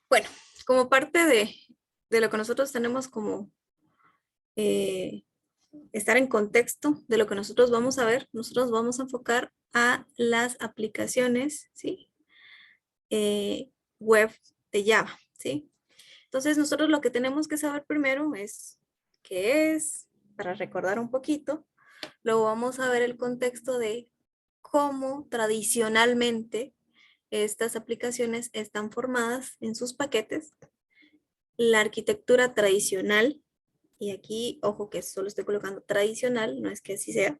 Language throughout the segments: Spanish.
Bueno, como parte de lo que nosotros tenemos como eh, estar en contexto de lo que nosotros vamos a ver, nosotros vamos a enfocar a las aplicaciones, ¿sí? Web de Java, ¿sí? Entonces, nosotros lo que tenemos que saber primero es qué es, para recordar un poquito. Luego vamos a ver el contexto de cómo tradicionalmente estas aplicaciones están formadas en sus paquetes, la arquitectura tradicional, y aquí, ojo que solo estoy colocando tradicional, no es que así sea,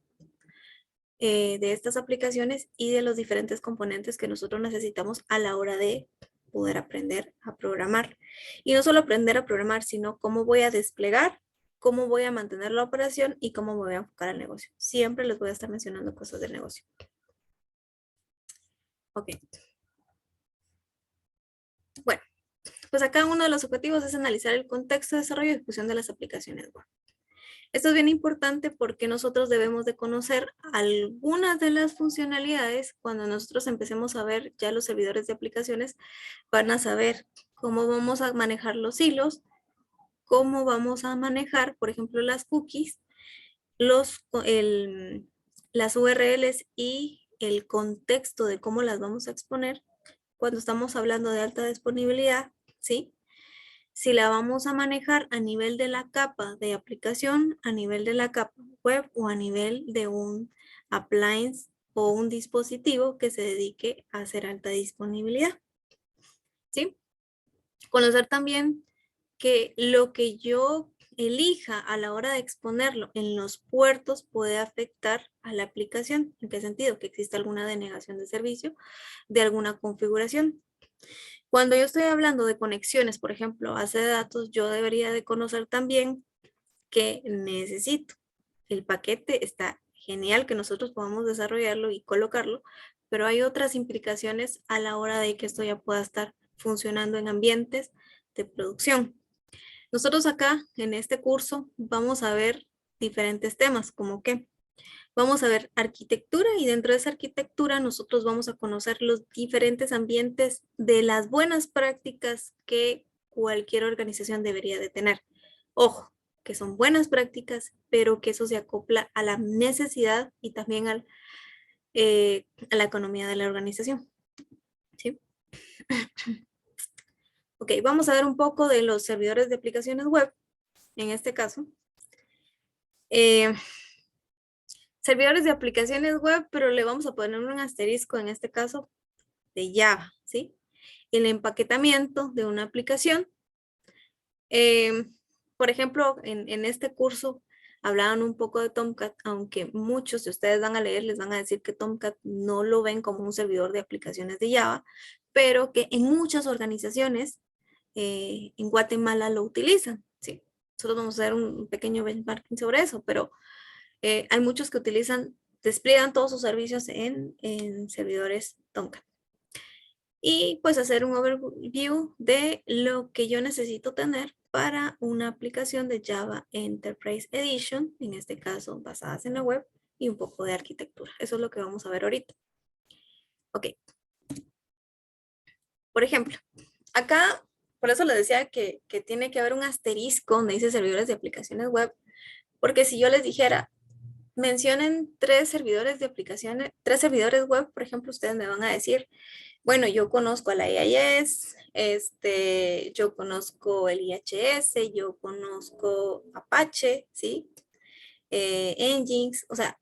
de estas aplicaciones y de los diferentes componentes que nosotros necesitamos a la hora de poder aprender a programar. Y no solo aprender a programar, sino cómo voy a desplegar, cómo voy a mantener la operación y cómo me voy a enfocar al negocio. Siempre les voy a estar mencionando cosas del negocio. Ok, bueno, pues acá uno de los objetivos es analizar el contexto de desarrollo y ejecución de las aplicaciones web. Esto es bien importante porque nosotros debemos de conocer algunas de las funcionalidades. Cuando nosotros empecemos a ver ya los servidores de aplicaciones, van a saber cómo vamos a manejar los hilos, cómo vamos a manejar, por ejemplo, las cookies, las URLs y el contexto de cómo las vamos a exponer cuando estamos hablando de alta disponibilidad, ¿sí? Si la vamos a manejar a nivel de la capa de aplicación, a nivel de la capa web o a nivel de un appliance o un dispositivo que se dedique a hacer alta disponibilidad. ¿Sí? Conocer también que lo que yo elija a la hora de exponerlo en los puertos puede afectar a la aplicación. ¿En qué sentido? Que existe alguna denegación de servicio de alguna configuración. Cuando yo estoy hablando de conexiones, por ejemplo, base de datos, yo debería de conocer también que necesito. El paquete está genial que nosotros podamos desarrollarlo y colocarlo, pero hay otras implicaciones a la hora de que esto ya pueda estar funcionando en ambientes de producción. Nosotros acá en este curso vamos a ver diferentes temas, como que vamos a ver arquitectura y dentro de esa arquitectura nosotros vamos a conocer los diferentes ambientes de las buenas prácticas que cualquier organización debería de tener. Ojo, que son buenas prácticas, pero que eso se acopla a la necesidad y también a la economía de la organización. ¿Sí? Ok, vamos a ver un poco de los servidores de aplicaciones web, en este caso. Eh, servidores de aplicaciones web, pero le vamos a poner un asterisco en este caso de Java, ¿sí? El empaquetamiento de una aplicación. Por ejemplo, en este curso hablaban un poco de Tomcat, aunque muchos de ustedes van a leer, les van a decir que Tomcat no lo ven como un servidor de aplicaciones de Java, pero que en muchas organizaciones en Guatemala lo utilizan, ¿sí? Nosotros vamos a hacer un pequeño benchmarking sobre eso, pero hay muchos que utilizan, despliegan todos sus servicios en servidores Tomcat. Y pues hacer un overview de lo que yo necesito tener para una aplicación de Java Enterprise Edition, en este caso basadas en la web, y un poco de arquitectura. Eso es lo que vamos a ver ahorita. Ok. Por ejemplo, acá, por eso les decía que tiene que haber un asterisco donde dice servidores de aplicaciones web, porque si yo les dijera, mencionen 3 servidores de aplicaciones, 3 servidores web, por ejemplo, ustedes me van a decir, bueno, yo conozco a la IIS, yo conozco el IHS, yo conozco Apache, ¿sí? Nginx, o sea,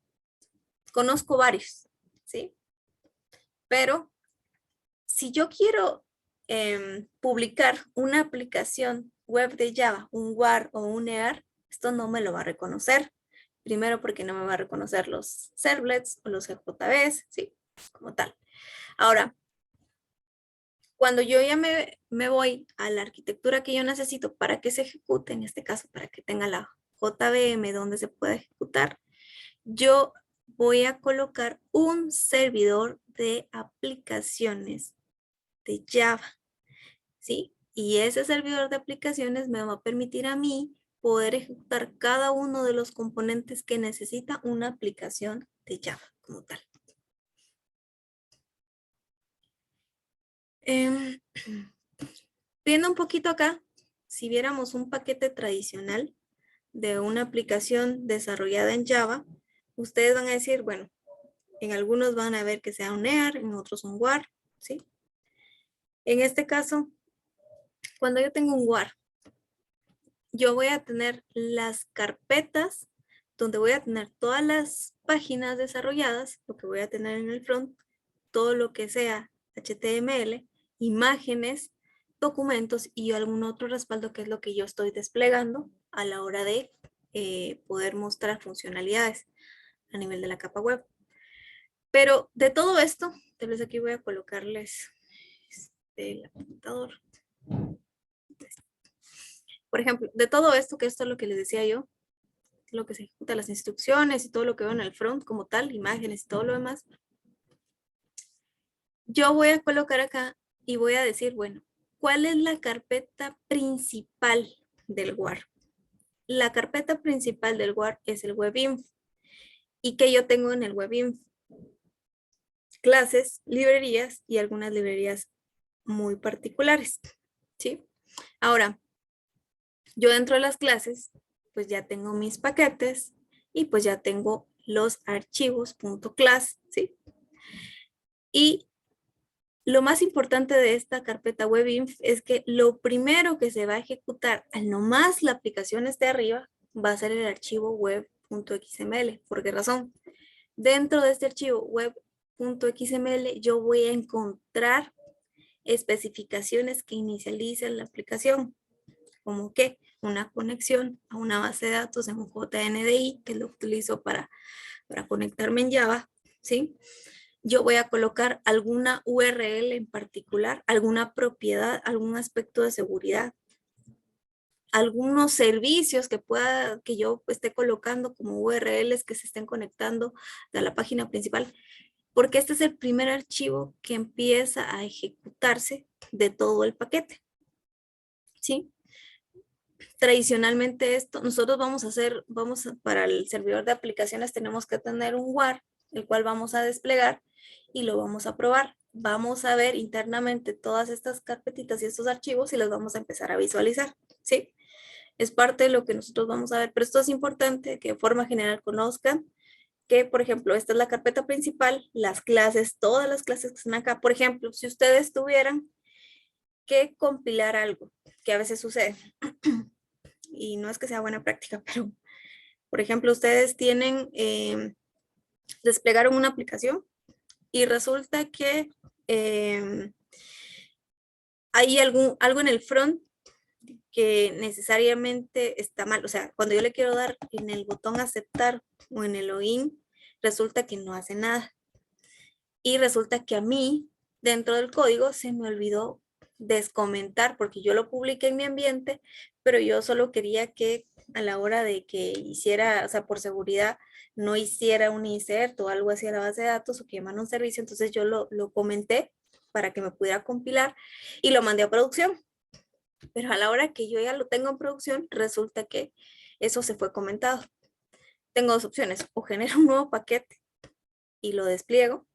conozco varios, ¿sí? Pero si yo quiero publicar una aplicación web de Java, un WAR o un EAR, esto no me lo va a reconocer. Primero porque no me va a reconocer los servlets o los GJBs, ¿sí? Como tal. Ahora, cuando yo ya me voy a la arquitectura que yo necesito para que se ejecute, en este caso para que tenga la JVM donde se pueda ejecutar, yo voy a colocar un servidor de aplicaciones de Java, ¿sí? Y ese servidor de aplicaciones me va a permitir a mí poder ejecutar cada uno de los componentes que necesita una aplicación de Java como tal. Viendo un poquito acá, si viéramos un paquete tradicional de una aplicación desarrollada en Java, ustedes van a decir, bueno, en algunos van a ver que sea un EAR, en otros un WAR, ¿sí? En este caso, cuando yo tengo un WAR, yo voy a tener las carpetas donde voy a tener todas las páginas desarrolladas, lo que voy a tener en el front, todo lo que sea HTML, imágenes, documentos y algún otro respaldo que es lo que yo estoy desplegando a la hora de poder mostrar funcionalidades a nivel de la capa web. Pero de todo esto, tal vez aquí voy a colocarles el apuntador. Por ejemplo, de todo esto, que esto es lo que les decía yo, lo que se ejecuta, las instrucciones y todo lo que veo en el front como tal, imágenes y todo lo demás, yo voy a colocar acá y voy a decir, bueno, ¿cuál es la carpeta principal del WAR? La carpeta principal del WAR es el WebInf. ¿Y qué yo tengo en el WebInf? Clases, librerías y algunas librerías muy particulares, ¿sí? Ahora, yo dentro de las clases, pues ya tengo mis paquetes y pues ya tengo los archivos .class, ¿sí? Y lo más importante de esta carpeta WebInf es que lo primero que se va a ejecutar al nomás la aplicación esté arriba va a ser el archivo web.xml. ¿Por qué razón? Dentro de este archivo web.xml yo voy a encontrar especificaciones que inicialicen la aplicación, como que una conexión a una base de datos en un JNDI, que lo utilizo para conectarme en Java, ¿sí? Yo voy a colocar alguna URL en particular, alguna propiedad, algún aspecto de seguridad, algunos servicios que yo esté colocando como URLs que se estén conectando a la página principal, porque este es el primer archivo que empieza a ejecutarse de todo el paquete, ¿sí? Tradicionalmente nosotros para el servidor de aplicaciones tenemos que tener un WAR, el cual vamos a desplegar y lo vamos a probar. Vamos a ver internamente todas estas carpetitas y estos archivos y los vamos a empezar a visualizar, ¿sí? Es parte de lo que nosotros vamos a ver, pero esto es importante que de forma general conozcan que, por ejemplo, esta es la carpeta principal, las clases, todas las clases que están acá. Por ejemplo, si ustedes tuvieran que compilar algo, que a veces sucede, y no es que sea buena práctica, pero por ejemplo, ustedes desplegaron una aplicación y resulta que hay algo en el front que necesariamente está mal. O sea, cuando yo le quiero dar en el botón aceptar o en el login, resulta que no hace nada. Y resulta que a mí, dentro del código, se me olvidó descomentar porque yo lo publiqué en mi ambiente, pero yo solo quería que a la hora de que hiciera, o sea, por seguridad, no hiciera un insert o algo así a la base de datos o que llamara un servicio, entonces yo lo comenté para que me pudiera compilar y lo mandé a producción. Pero a la hora que yo ya lo tengo en producción, resulta que eso se fue comentado. Tengo dos opciones, o genero un nuevo paquete y lo despliego,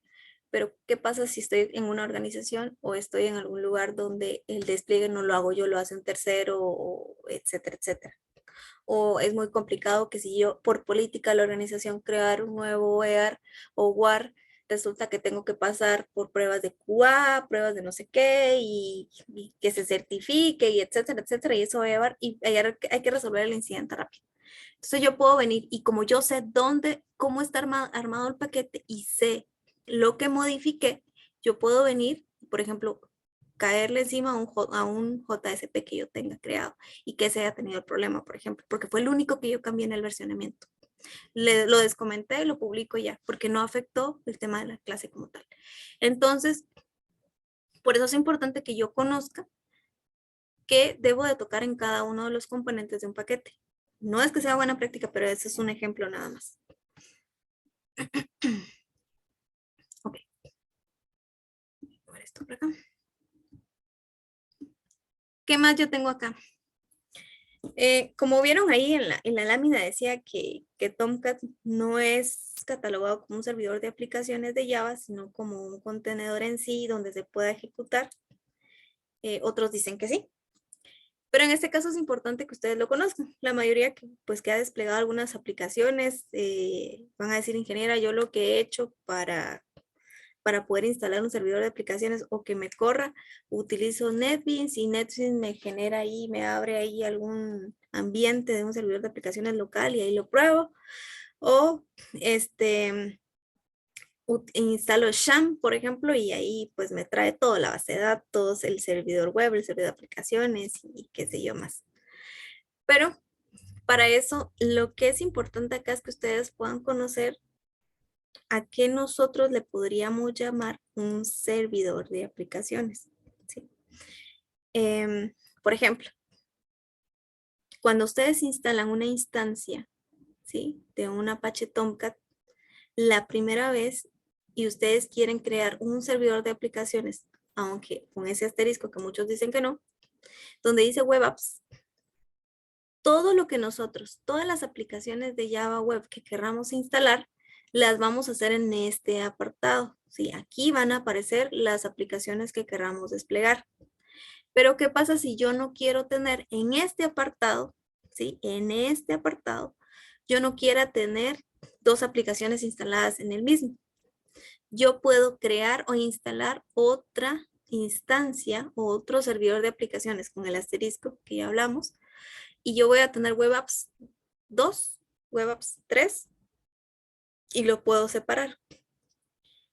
pero ¿qué pasa si estoy en una organización o estoy en algún lugar donde el despliegue no lo hago yo, lo hace un tercero, o etcétera, etcétera? O es muy complicado que si yo por política de la organización crear un nuevo EAR o WAR, resulta que tengo que pasar por pruebas de QA, pruebas de no sé qué, y que se certifique, y etcétera, etcétera, y eso va a llevar, y hay que resolver el incidente rápido. Entonces yo puedo venir y como yo sé cómo está armado el paquete y sé lo que modifiqué, yo puedo venir, por ejemplo, caerle encima a un JSP que yo tenga creado y que se haya tenido el problema, por ejemplo, porque fue el único que yo cambié en el versionamiento. Lo descomenté, lo publico ya, porque no afectó el tema de la clase como tal. Entonces, por eso es importante que yo conozca qué debo de tocar en cada uno de los componentes de un paquete. No es que sea buena práctica, pero ese es un ejemplo nada más. Ok. Por esto por acá. ¿Qué más yo tengo acá? Como vieron ahí en la lámina decía que Tomcat no es catalogado como un servidor de aplicaciones de Java, sino como un contenedor en sí donde se pueda ejecutar. Otros dicen que sí. Pero en este caso es importante que ustedes lo conozcan. La mayoría pues, que ha desplegado algunas aplicaciones van a decir, ingeniera, yo lo que he hecho para poder instalar un servidor de aplicaciones o que me corra, utilizo NetBeans y NetBeans me genera ahí, me abre ahí algún ambiente de un servidor de aplicaciones local y ahí lo pruebo. O instalo Sham, por ejemplo, y ahí pues me trae toda la base de datos, el servidor web, el servidor de aplicaciones y qué sé yo más. Pero para eso, lo que es importante acá es que ustedes puedan conocer a qué nosotros le podríamos llamar un servidor de aplicaciones. ¿Sí? Por ejemplo, cuando ustedes instalan una instancia, ¿sí?, de un Apache Tomcat, la primera vez y ustedes quieren crear un servidor de aplicaciones, aunque con ese asterisco que muchos dicen que no, donde dice Web Apps, todo lo que nosotros, todas las aplicaciones de Java Web que querramos instalar, las vamos a hacer en este apartado. Sí, aquí van a aparecer las aplicaciones que querramos desplegar. Pero ¿qué pasa si yo no quiero tener en este apartado, sí, en este apartado, yo no quiera tener dos aplicaciones instaladas en el mismo? Yo puedo crear o instalar otra instancia o otro servidor de aplicaciones con el asterisco que ya hablamos, y yo voy a tener Web Apps 2, Web Apps 3 y lo puedo separar.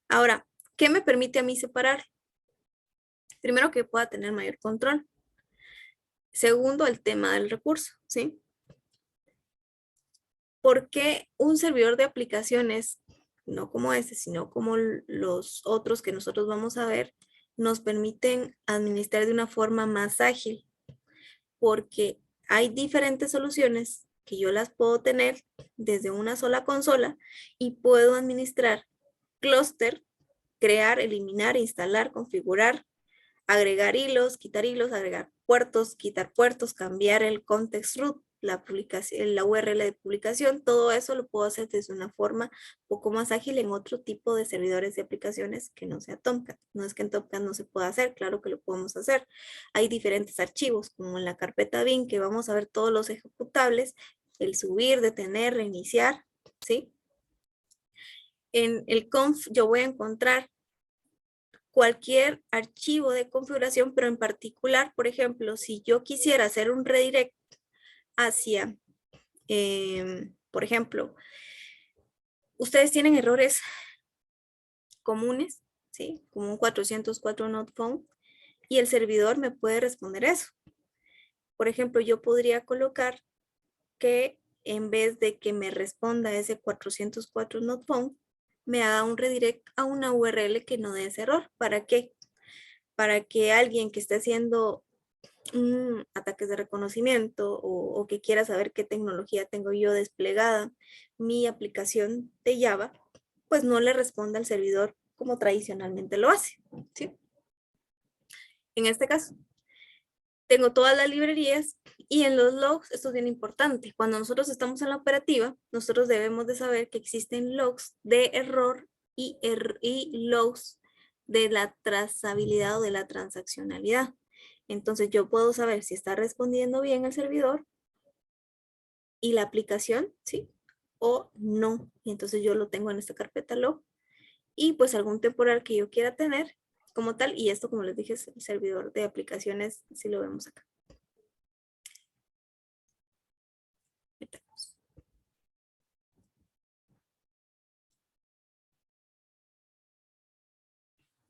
Ahora, ¿qué me permite a mí separar? Primero, que pueda tener mayor control. Segundo, el tema del recurso, ¿sí? Porque un servidor de aplicaciones, no como este, sino como los otros que nosotros vamos a ver, nos permiten administrar de una forma más ágil, porque hay diferentes soluciones que yo las puedo tener desde una sola consola y puedo administrar clúster, crear, eliminar, instalar, configurar, agregar hilos, agregar puertos, quitar puertos, cambiar el context root, la URL de publicación, todo eso lo puedo hacer desde una forma un poco más ágil en otro tipo de servidores de aplicaciones que no sea Tomcat. No es que en Tomcat no se pueda hacer, claro que lo podemos hacer. Hay diferentes archivos, como en la carpeta bin, que vamos a ver todos los ejecutables, el subir, detener, reiniciar, ¿sí? En el conf yo voy a encontrar cualquier archivo de configuración, pero en particular, por ejemplo, si yo quisiera hacer un redirect hacia, por ejemplo, ustedes tienen errores comunes, ¿sí? Como un 404 not found, y el servidor me puede responder eso. Por ejemplo, yo podría colocar que en vez de que me responda ese 404 not found, me haga un redirect a una URL que no dé ese error. ¿Para qué? Para que alguien que esté haciendo ataques de reconocimiento o que quiera saber qué tecnología tengo yo desplegada, mi aplicación de Java, pues no le responda al servidor como tradicionalmente lo hace, ¿sí? En este caso, tengo todas las librerías y en los logs, esto es bien importante, cuando nosotros estamos en la operativa, nosotros debemos de saber que existen logs de error y logs de la trazabilidad o de la transaccionalidad. Entonces yo puedo saber si está respondiendo bien el servidor y la aplicación, ¿sí? O no. Y entonces yo lo tengo en esta carpeta log y pues algún temporal que yo quiera tener como tal. Y esto, como les dije, es el servidor de aplicaciones, si lo vemos acá.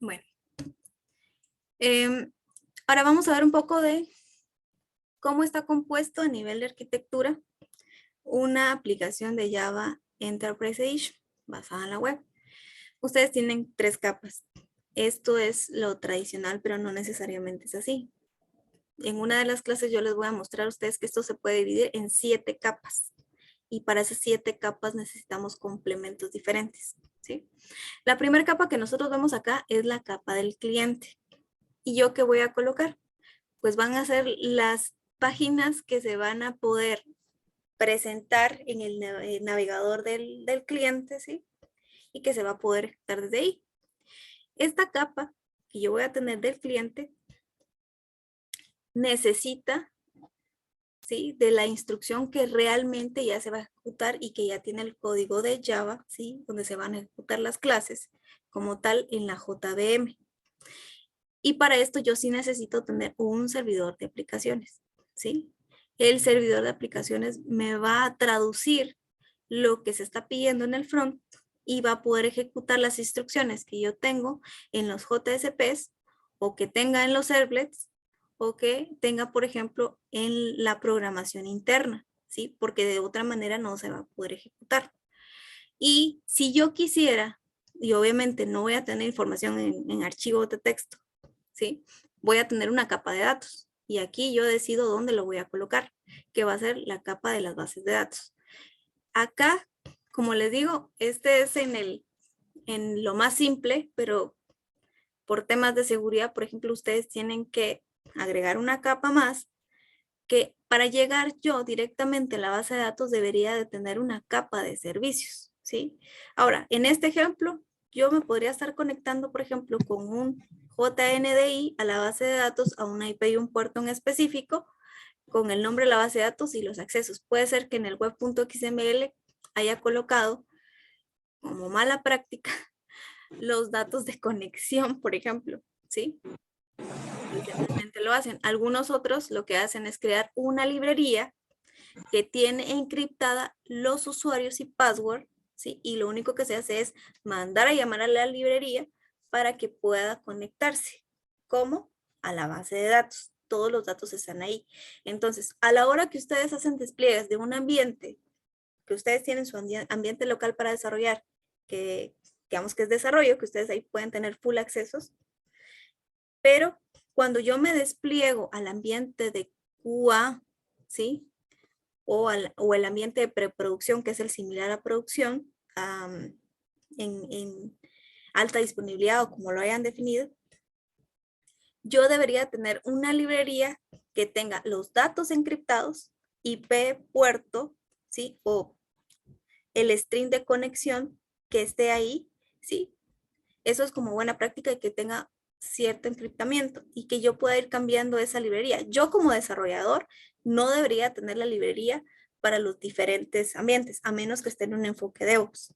Bueno, ahora vamos a ver un poco de cómo está compuesto a nivel de arquitectura una aplicación de Java Enterprise Edition basada en la web. Ustedes tienen 3 capas. Esto es lo tradicional, pero no necesariamente es así. En una de las clases yo les voy a mostrar a ustedes que esto se puede dividir en 7 capas. Y para esas 7 capas necesitamos complementos diferentes, ¿sí? La primera capa que nosotros vemos acá es la capa del cliente. ¿Y yo qué voy a colocar? Pues van a ser las páginas que se van a poder presentar en el navegador del cliente, ¿sí? Y que se va a poder ejecutar desde ahí. Esta capa que yo voy a tener del cliente necesita ¿sí? De la instrucción que realmente ya se va a ejecutar y que ya tiene el código de Java, ¿sí? Donde se van a ejecutar las clases como tal en la JVM. Y para esto yo sí necesito tener un servidor de aplicaciones, ¿sí? El servidor de aplicaciones me va a traducir lo que se está pidiendo en el front y va a poder ejecutar las instrucciones que yo tengo en los JSPs o que tenga en los servlets o que tenga, por ejemplo, en la programación interna, ¿sí? Porque de otra manera no se va a poder ejecutar. Y si yo quisiera, y obviamente no voy a tener información en archivos de texto, ¿sí? Voy a tener una capa de datos y aquí yo decido dónde lo voy a colocar, que va a ser la capa de las bases de datos. Acá, como les digo, este es en lo más simple, pero por temas de seguridad, por ejemplo, ustedes tienen que agregar una capa más que para llegar yo directamente a la base de datos debería de tener una capa de servicios, ¿sí? Ahora, en este ejemplo, yo me podría estar conectando, por ejemplo, con un JNDI a la base de datos, a una IP y un puerto en específico, con el nombre de la base de datos y los accesos. Puede ser que en el web.xml haya colocado como mala práctica los datos de conexión, por ejemplo, ¿sí? Simplemente lo hacen. Algunos otros lo que hacen es crear una librería que tiene encriptada los usuarios y password, ¿sí? Y lo único que se hace es mandar a llamar a la librería para que pueda conectarse. ¿Cómo? A la base de datos. Todos los datos están ahí. Entonces, a la hora que ustedes hacen despliegues de un ambiente, que ustedes tienen su ambiente local para desarrollar, que digamos que es desarrollo, que ustedes ahí pueden tener full accesos, pero cuando yo me despliego al ambiente de QA, ¿sí? O el ambiente de preproducción, que es el similar a producción, en alta disponibilidad o como lo hayan definido, yo debería tener una librería que tenga los datos encriptados, IP, puerto, ¿sí? O el string de conexión que esté ahí, ¿sí? Eso es como buena práctica y que tenga cierto encriptamiento y que yo pueda ir cambiando esa librería. Yo como desarrollador no debería tener la librería para los diferentes ambientes, a menos que esté en un enfoque de DevOps.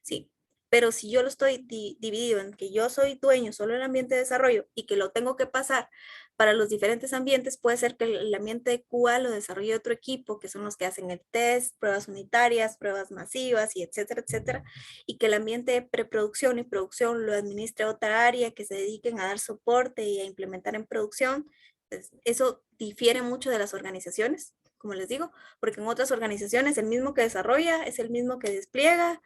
Sí, pero si yo lo estoy dividido en que yo soy dueño solo del ambiente de desarrollo y que lo tengo que pasar para los diferentes ambientes, puede ser que el ambiente de QA lo desarrolle otro equipo, que son los que hacen el test, pruebas unitarias, pruebas masivas y etcétera, etcétera, y que el ambiente de preproducción y producción lo administre otra área que se dediquen a dar soporte y a implementar en producción. Pues, eso difiere mucho de las organizaciones, como les digo, porque en otras organizaciones el mismo que desarrolla es el mismo que despliega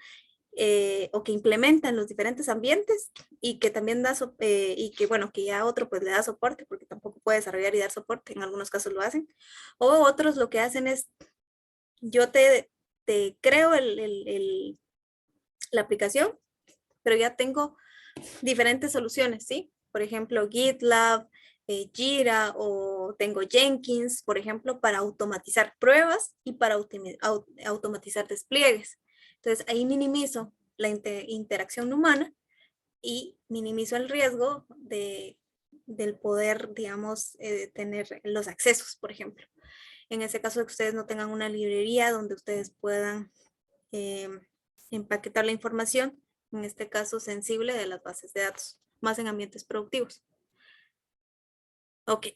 o que implementan los diferentes ambientes y que también da, y que bueno, que ya otro pues le da soporte porque tampoco puede desarrollar y dar soporte, en algunos casos lo hacen, o otros lo que hacen es, yo te creo la aplicación, pero ya tengo diferentes soluciones, ¿sí? Por ejemplo, GitLab, Jira o tengo Jenkins, por ejemplo, para automatizar pruebas y para automatizar despliegues. Entonces, ahí minimizo la interacción humana y minimizo el riesgo del poder, digamos, tener los accesos, por ejemplo. En ese caso, que ustedes no tengan una librería donde ustedes puedan eh, empaquetar la información, en este caso sensible de las bases de datos, más en ambientes productivos. Ok.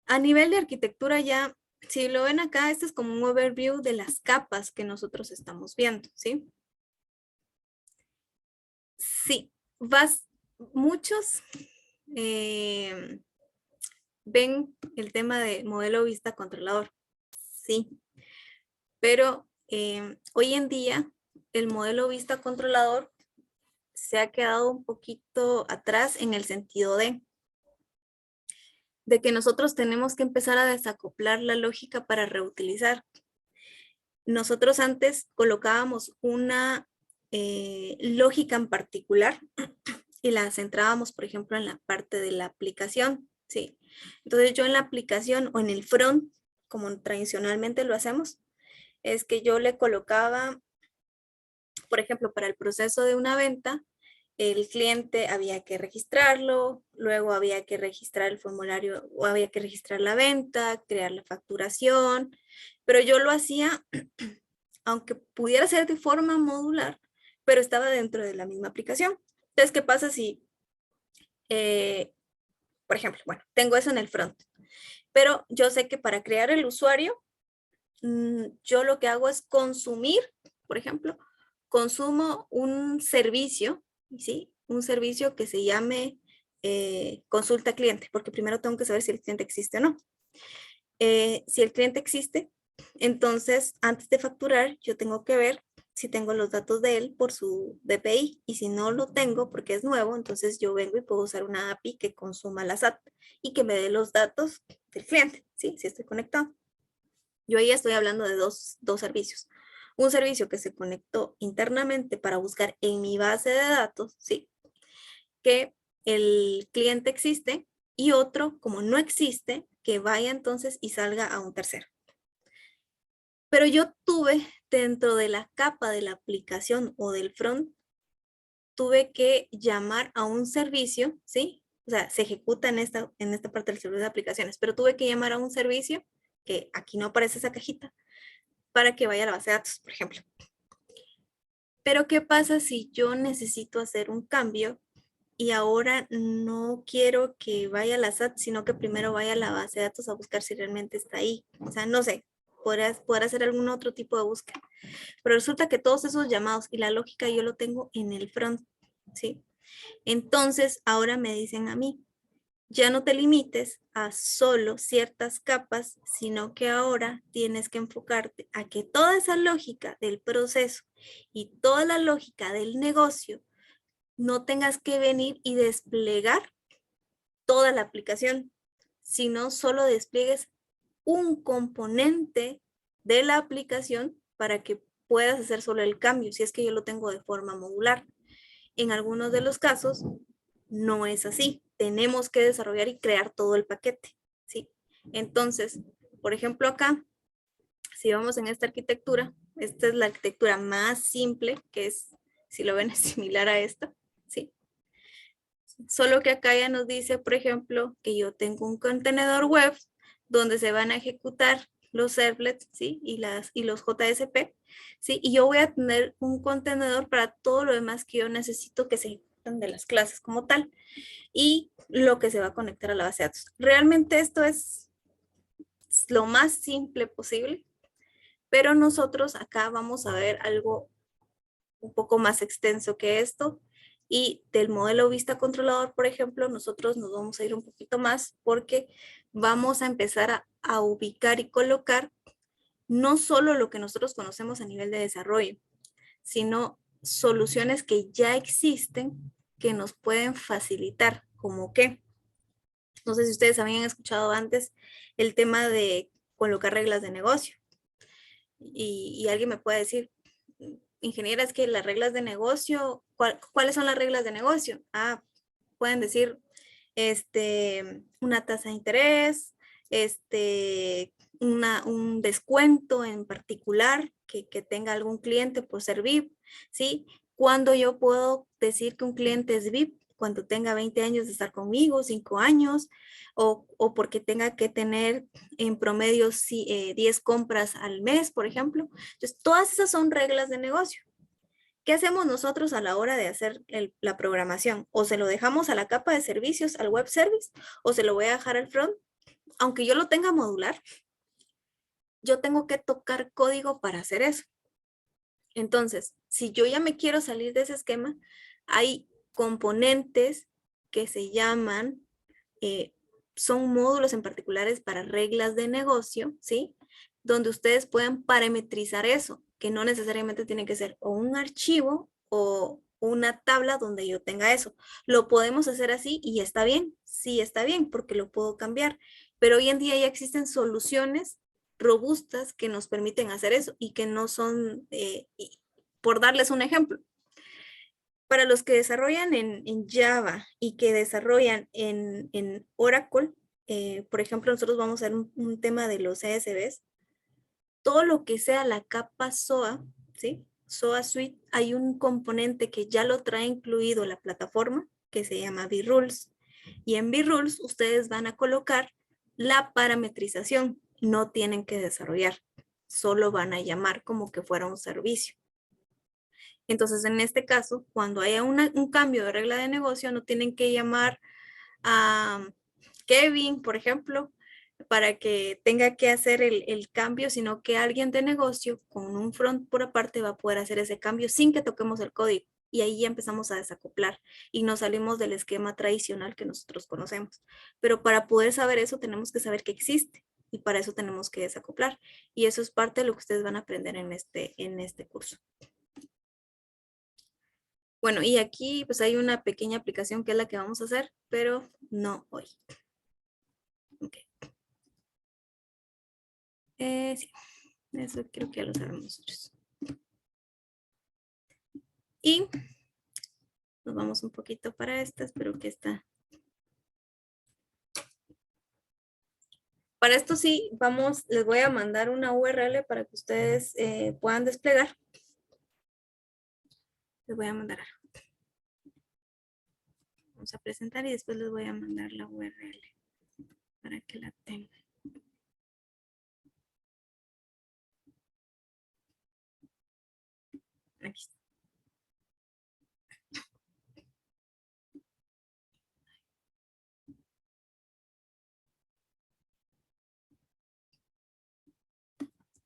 A nivel de arquitectura ya, si lo ven acá, este es como un overview de las capas que nosotros estamos viendo, ¿sí? Sí, muchos ven el tema de modelo vista controlador, sí, pero hoy en día el modelo vista controlador se ha quedado un poquito atrás en el sentido de que nosotros tenemos que empezar a desacoplar la lógica para reutilizar. Nosotros antes colocábamos una lógica en particular y la centrábamos, por ejemplo, en la parte de la aplicación, ¿sí? Entonces yo en la aplicación o en el front, como tradicionalmente lo hacemos, es que yo le colocaba, por ejemplo, para el proceso de una venta, el cliente había que registrarlo, luego había que registrar el formulario o había que registrar la venta, crear la facturación, pero yo lo hacía, aunque pudiera ser de forma modular, pero estaba dentro de la misma aplicación. Entonces, ¿qué pasa si, por ejemplo, bueno, tengo eso en el front, pero yo sé que para crear el usuario, yo lo que hago es consumir, por ejemplo, consumo un servicio, ¿sí? Un servicio que se llame consulta cliente, porque primero tengo que saber si el cliente existe o no. Si el cliente existe, entonces antes de facturar yo tengo que ver si tengo los datos de él por su DPI y si no lo tengo porque es nuevo, entonces yo vengo y puedo usar una API que consuma la SAT y que me dé los datos del cliente, ¿sí? Si estoy conectado. Yo ahí estoy hablando de dos servicios. Un servicio que se conectó internamente para buscar en mi base de datos, ¿sí? Que el cliente existe y otro, como no existe, que vaya entonces y salga a un tercero. Pero yo tuve dentro de la capa de la aplicación o del front, tuve que llamar a un servicio, ¿sí? O sea, se ejecuta en esta parte del servidor de aplicaciones, pero tuve que llamar a un servicio, que aquí no aparece esa cajita, para que vaya a la base de datos, por ejemplo. Pero ¿qué pasa si yo necesito hacer un cambio y ahora no quiero que vaya a la SAT, sino que primero vaya a la base de datos a buscar si realmente está ahí? O sea, no sé, podrá hacer algún otro tipo de búsqueda. Pero resulta que todos esos llamados y la lógica yo lo tengo en el front, ¿sí? Entonces, ahora me dicen a mí, ya no te limites a solo ciertas capas, sino que ahora tienes que enfocarte a que toda esa lógica del proceso y toda la lógica del negocio no tengas que venir y desplegar toda la aplicación, sino solo despliegues un componente de la aplicación para que puedas hacer solo el cambio, si es que yo lo tengo de forma modular. En algunos de los casos no es así. Tenemos que desarrollar y crear todo el paquete, ¿sí? Entonces, por ejemplo, acá, si vamos en esta arquitectura, esta es la arquitectura más simple, que es, si lo ven, es similar a esta, ¿sí? Solo que acá ya nos dice, por ejemplo, que yo tengo un contenedor web donde se van a ejecutar los servlets, ¿sí? Y los JSP, ¿sí? Y yo voy a tener un contenedor para todo lo demás que yo necesito que se ejecuten de las clases como tal y lo que se va a conectar a la base de datos. Realmente esto es lo más simple posible, pero nosotros acá vamos a ver algo un poco más extenso que esto. Y del modelo vista controlador, por ejemplo, nosotros nos vamos a ir un poquito más porque vamos a empezar a ubicar y colocar no solo lo que nosotros conocemos a nivel de desarrollo, sino soluciones que ya existen que nos pueden facilitar, como que, no sé si ustedes habían escuchado antes el tema de colocar reglas de negocio y alguien me puede decir, ingeniera, es que las reglas de negocio, ¿cuáles son las reglas de negocio? Ah, pueden decir una tasa de interés, un descuento en particular que tenga algún cliente por ser VIP, ¿sí? ¿Cuándo yo puedo decir que un cliente es VIP? Cuando tenga 20 años de estar conmigo, 5 años, o porque tenga que tener en promedio 10 compras al mes, por ejemplo. Entonces, todas esas son reglas de negocio. ¿Qué hacemos nosotros a la hora de hacer la programación? O se lo dejamos a la capa de servicios, al web service, o se lo voy a dejar al front. Aunque yo lo tenga modular, yo tengo que tocar código para hacer eso. Entonces, si yo ya me quiero salir de ese esquema, hay componentes que se llaman, son módulos en particulares para reglas de negocio, ¿sí? Donde ustedes pueden parametrizar eso, que no necesariamente tiene que ser o un archivo o una tabla donde yo tenga eso. Lo podemos hacer así y está bien, sí está bien, porque lo puedo cambiar. Pero hoy en día ya existen soluciones robustas que nos permiten hacer eso y que no son, por darles un ejemplo, para los que desarrollan en Java y que desarrollan en Oracle, por ejemplo, nosotros vamos a ver un tema de los CSVs, todo lo que sea la capa SOA, ¿sí? SOA Suite hay un componente que ya lo trae incluido la plataforma que se llama vRules. Y en vRules ustedes van a colocar la parametrización. No tienen que desarrollar, solo van a llamar como que fuera un servicio. Entonces, en este caso, cuando haya un cambio de regla de negocio, no tienen que llamar a Kevin, por ejemplo, para que tenga que hacer el cambio, sino que alguien de negocio con un front por aparte va a poder hacer ese cambio sin que toquemos el código. Y ahí ya empezamos a desacoplar y nos salimos del esquema tradicional que nosotros conocemos. Pero para poder saber eso, tenemos que saber que existe y para eso tenemos que desacoplar. Y eso es parte de lo que ustedes van a aprender en este curso. Bueno, y aquí pues hay una pequeña aplicación que es la que vamos a hacer, pero no hoy. Ok. Sí, eso creo que ya lo sabemos nosotros. Y nos vamos un poquito para esta, espero que está. Para esto sí, les voy a mandar una URL para que ustedes puedan desplegar. Les voy a mandar algo. Vamos a presentar y después les voy a mandar la URL para que la tengan. Aquí está.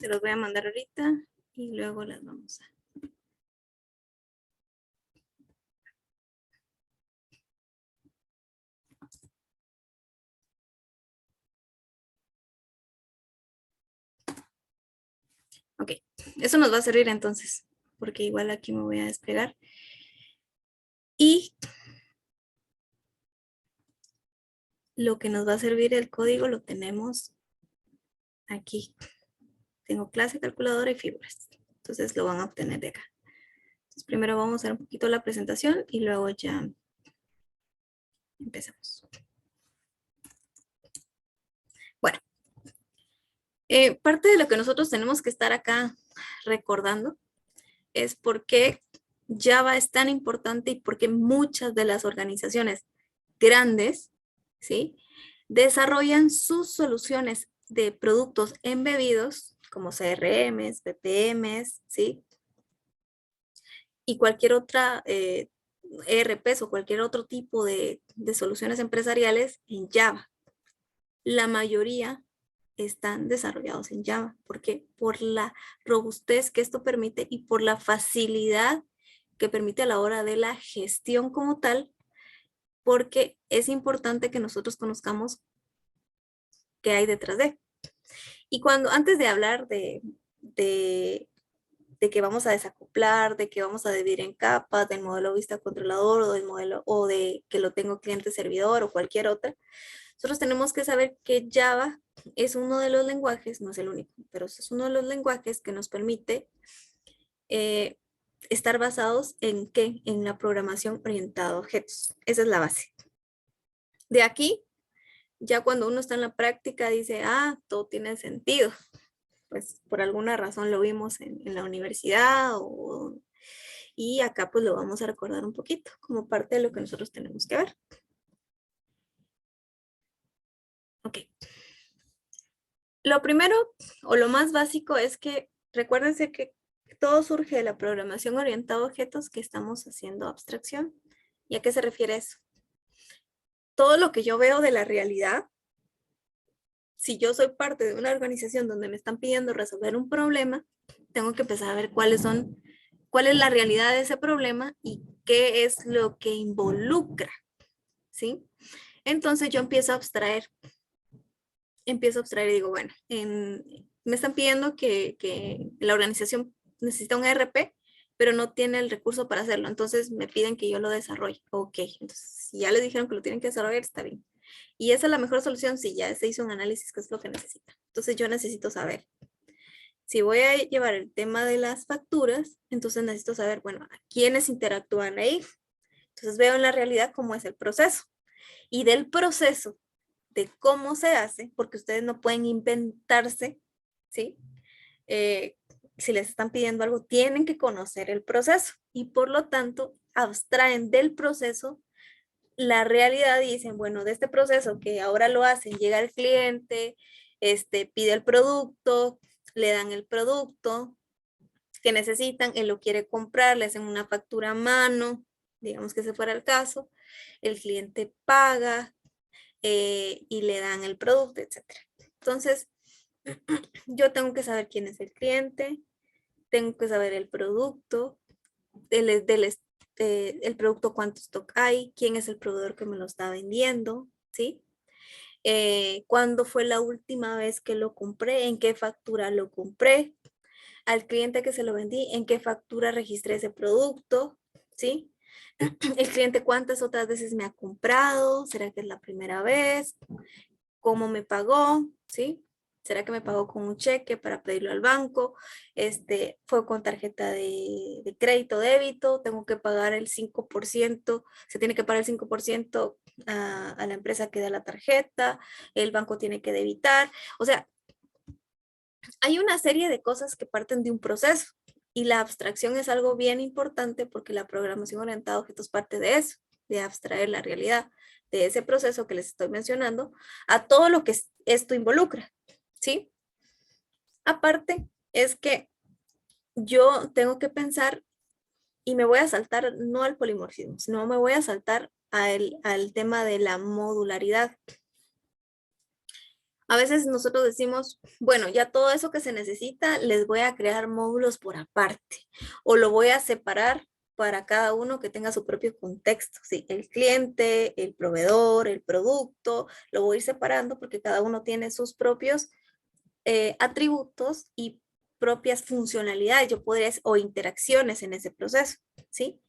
Se los voy a mandar ahorita y luego las vamos a... Ok, eso nos va a servir entonces, porque igual aquí me voy a desplegar. Y lo que nos va a servir el código lo tenemos aquí. Tengo clase, calculadora y figuras. Entonces lo van a obtener de acá. Entonces primero vamos a hacer un poquito la presentación y luego ya empezamos. Bueno, parte de lo que nosotros tenemos que estar acá recordando es por qué Java es tan importante y por qué muchas de las organizaciones grandes, ¿sí?, desarrollan sus soluciones de productos embebidos como CRMs, BPMs, ¿sí?, y cualquier otra ERPs o cualquier otro tipo de soluciones empresariales en Java. La mayoría están desarrollados en Java. ¿Por qué? Por la robustez que esto permite y por la facilidad que permite a la hora de la gestión como tal, porque es importante que nosotros conozcamos qué hay detrás de. Y antes de hablar de que vamos a desacoplar, de que vamos a dividir en capas, del modelo vista controlador o del modelo, o de que lo tengo cliente servidor o cualquier otra, nosotros tenemos que saber que Java es uno de los lenguajes, no es el único, pero es uno de los lenguajes que nos permite estar basados en ¿qué? En la programación orientada a objetos. Esa es la base. De aquí, ya cuando uno está en la práctica dice, todo tiene sentido. Pues por alguna razón lo vimos en la universidad y acá pues lo vamos a recordar un poquito como parte de lo que nosotros tenemos que ver. Ok. Lo primero o lo más básico es que recuérdense que todo surge de la programación orientada a objetos que estamos haciendo abstracción. ¿Y a qué se refiere eso? Todo lo que yo veo de la realidad, si yo soy parte de una organización donde me están pidiendo resolver un problema, tengo que empezar a ver cuál es la realidad de ese problema y qué es lo que involucra, ¿sí? Entonces yo empiezo a abstraer y digo, bueno, me están pidiendo que la organización necesita un ERP, pero no tiene el recurso para hacerlo. Entonces me piden que yo lo desarrolle. Ok, entonces si ya les dijeron que lo tienen que desarrollar, está bien. Y esa es la mejor solución si ya se hizo un análisis, qué es lo que necesita. Entonces yo necesito saber. Si voy a llevar el tema de las facturas, entonces necesito saber, bueno, a quiénes interactúan ahí. Entonces veo en la realidad cómo es el proceso. Y del proceso de cómo se hace, porque ustedes no pueden inventarse, ¿sí? si les están pidiendo algo, tienen que conocer el proceso y por lo tanto abstraen del proceso la realidad y dicen, bueno, de este proceso que ahora lo hacen, llega el cliente, pide el producto, le dan el producto que necesitan, él lo quiere comprar, le hacen una factura a mano, digamos que ese fuera el caso, el cliente paga y le dan el producto, etcétera. Entonces, yo tengo que saber quién es el cliente, tengo que saber el producto, el producto cuánto stock hay, quién es el proveedor que me lo está vendiendo, ¿sí? Cuándo fue la última vez que lo compré, en qué factura lo compré, al cliente que se lo vendí, en qué factura registré ese producto, ¿sí? El cliente cuántas otras veces me ha comprado, ¿será que es la primera vez? ¿Cómo me pagó? ¿Sí? ¿Será que me pagó con un cheque para pedirlo al banco? Fue con tarjeta de crédito, débito, tengo que pagar el 5%, se tiene que pagar el 5% a la empresa que da la tarjeta, el banco tiene que debitar. O sea, hay una serie de cosas que parten de un proceso y la abstracción es algo bien importante porque la programación orientada a objetos parte de eso, de abstraer la realidad de ese proceso que les estoy mencionando a todo lo que esto involucra, ¿sí? Aparte, es que yo tengo que pensar y me voy a saltar no al polimorfismo, sino me voy a saltar al tema de la modularidad. A veces nosotros decimos, bueno, ya todo eso que se necesita, les voy a crear módulos por aparte o lo voy a separar para cada uno que tenga su propio contexto. Sí, el cliente, el proveedor, el producto, lo voy a ir separando porque cada uno tiene sus propios atributos y propias funcionalidades, yo podría, o interacciones en ese proceso, ¿sí?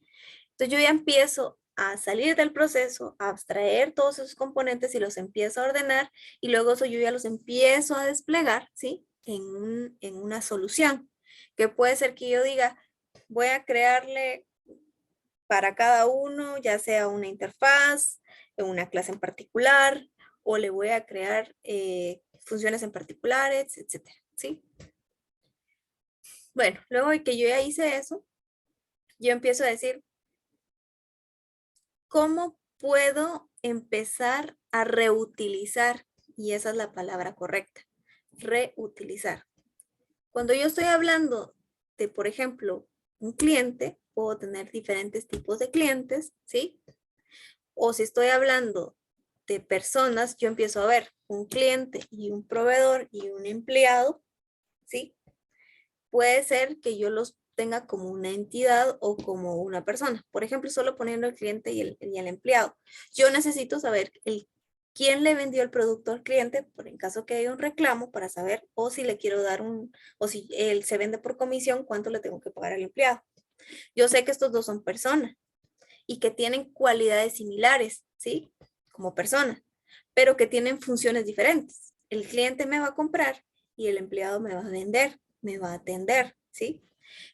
Entonces yo ya empiezo a salir del proceso, a abstraer todos esos componentes y los empiezo a ordenar y luego eso yo ya los empiezo a desplegar, ¿sí? En una solución, que puede ser que yo diga, voy a crearle para cada uno, ya sea una interfaz, una clase en particular, o le voy a crear funciones en particulares, etcétera, ¿sí? Bueno, luego de que yo ya hice eso, yo empiezo a decir, ¿cómo puedo empezar a reutilizar? Y esa es la palabra correcta, reutilizar. Cuando yo estoy hablando de, por ejemplo, un cliente, puedo tener diferentes tipos de clientes, ¿sí? O si estoy hablando de personas, yo empiezo a ver un cliente y un proveedor y un empleado, ¿sí? Puede ser que yo los tenga como una entidad o como una persona. Por ejemplo, solo poniendo el cliente y el empleado. Yo necesito saber quién le vendió el producto al cliente, por en caso que haya un reclamo, para saber o si le quiero dar o si él se vende por comisión, cuánto le tengo que pagar al empleado. Yo sé que estos dos son personas y que tienen cualidades similares, ¿sí? Como personas, pero que tienen funciones diferentes. El cliente me va a comprar y el empleado me va a vender, me va a atender, ¿sí?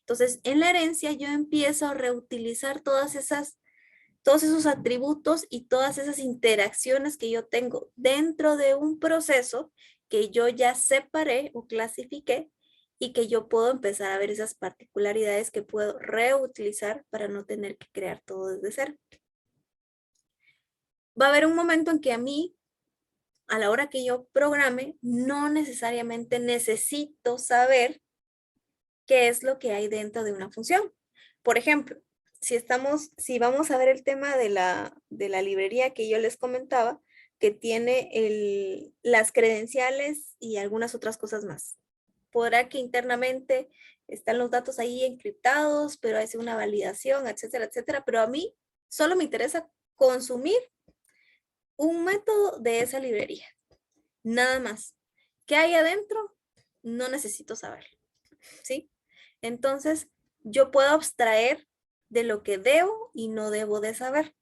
Entonces, en la herencia yo empiezo a reutilizar todos esos atributos y todas esas interacciones que yo tengo dentro de un proceso que yo ya separé o clasifiqué y que yo puedo empezar a ver esas particularidades que puedo reutilizar para no tener que crear todo desde cero. Va a haber un momento en que a mí, a la hora que yo programe, no necesariamente necesito saber qué es lo que hay dentro de una función. Por ejemplo, si vamos a ver el tema de la librería que yo les comentaba, que tiene las credenciales y algunas otras cosas más. Podrá que internamente están los datos ahí encriptados, pero hace una validación, etcétera, etcétera. Pero a mí solo me interesa consumir un método de esa librería. Nada más. ¿Qué hay adentro? No necesito saberlo. ¿Sí? Entonces, yo puedo abstraer de lo que debo y no debo de saber.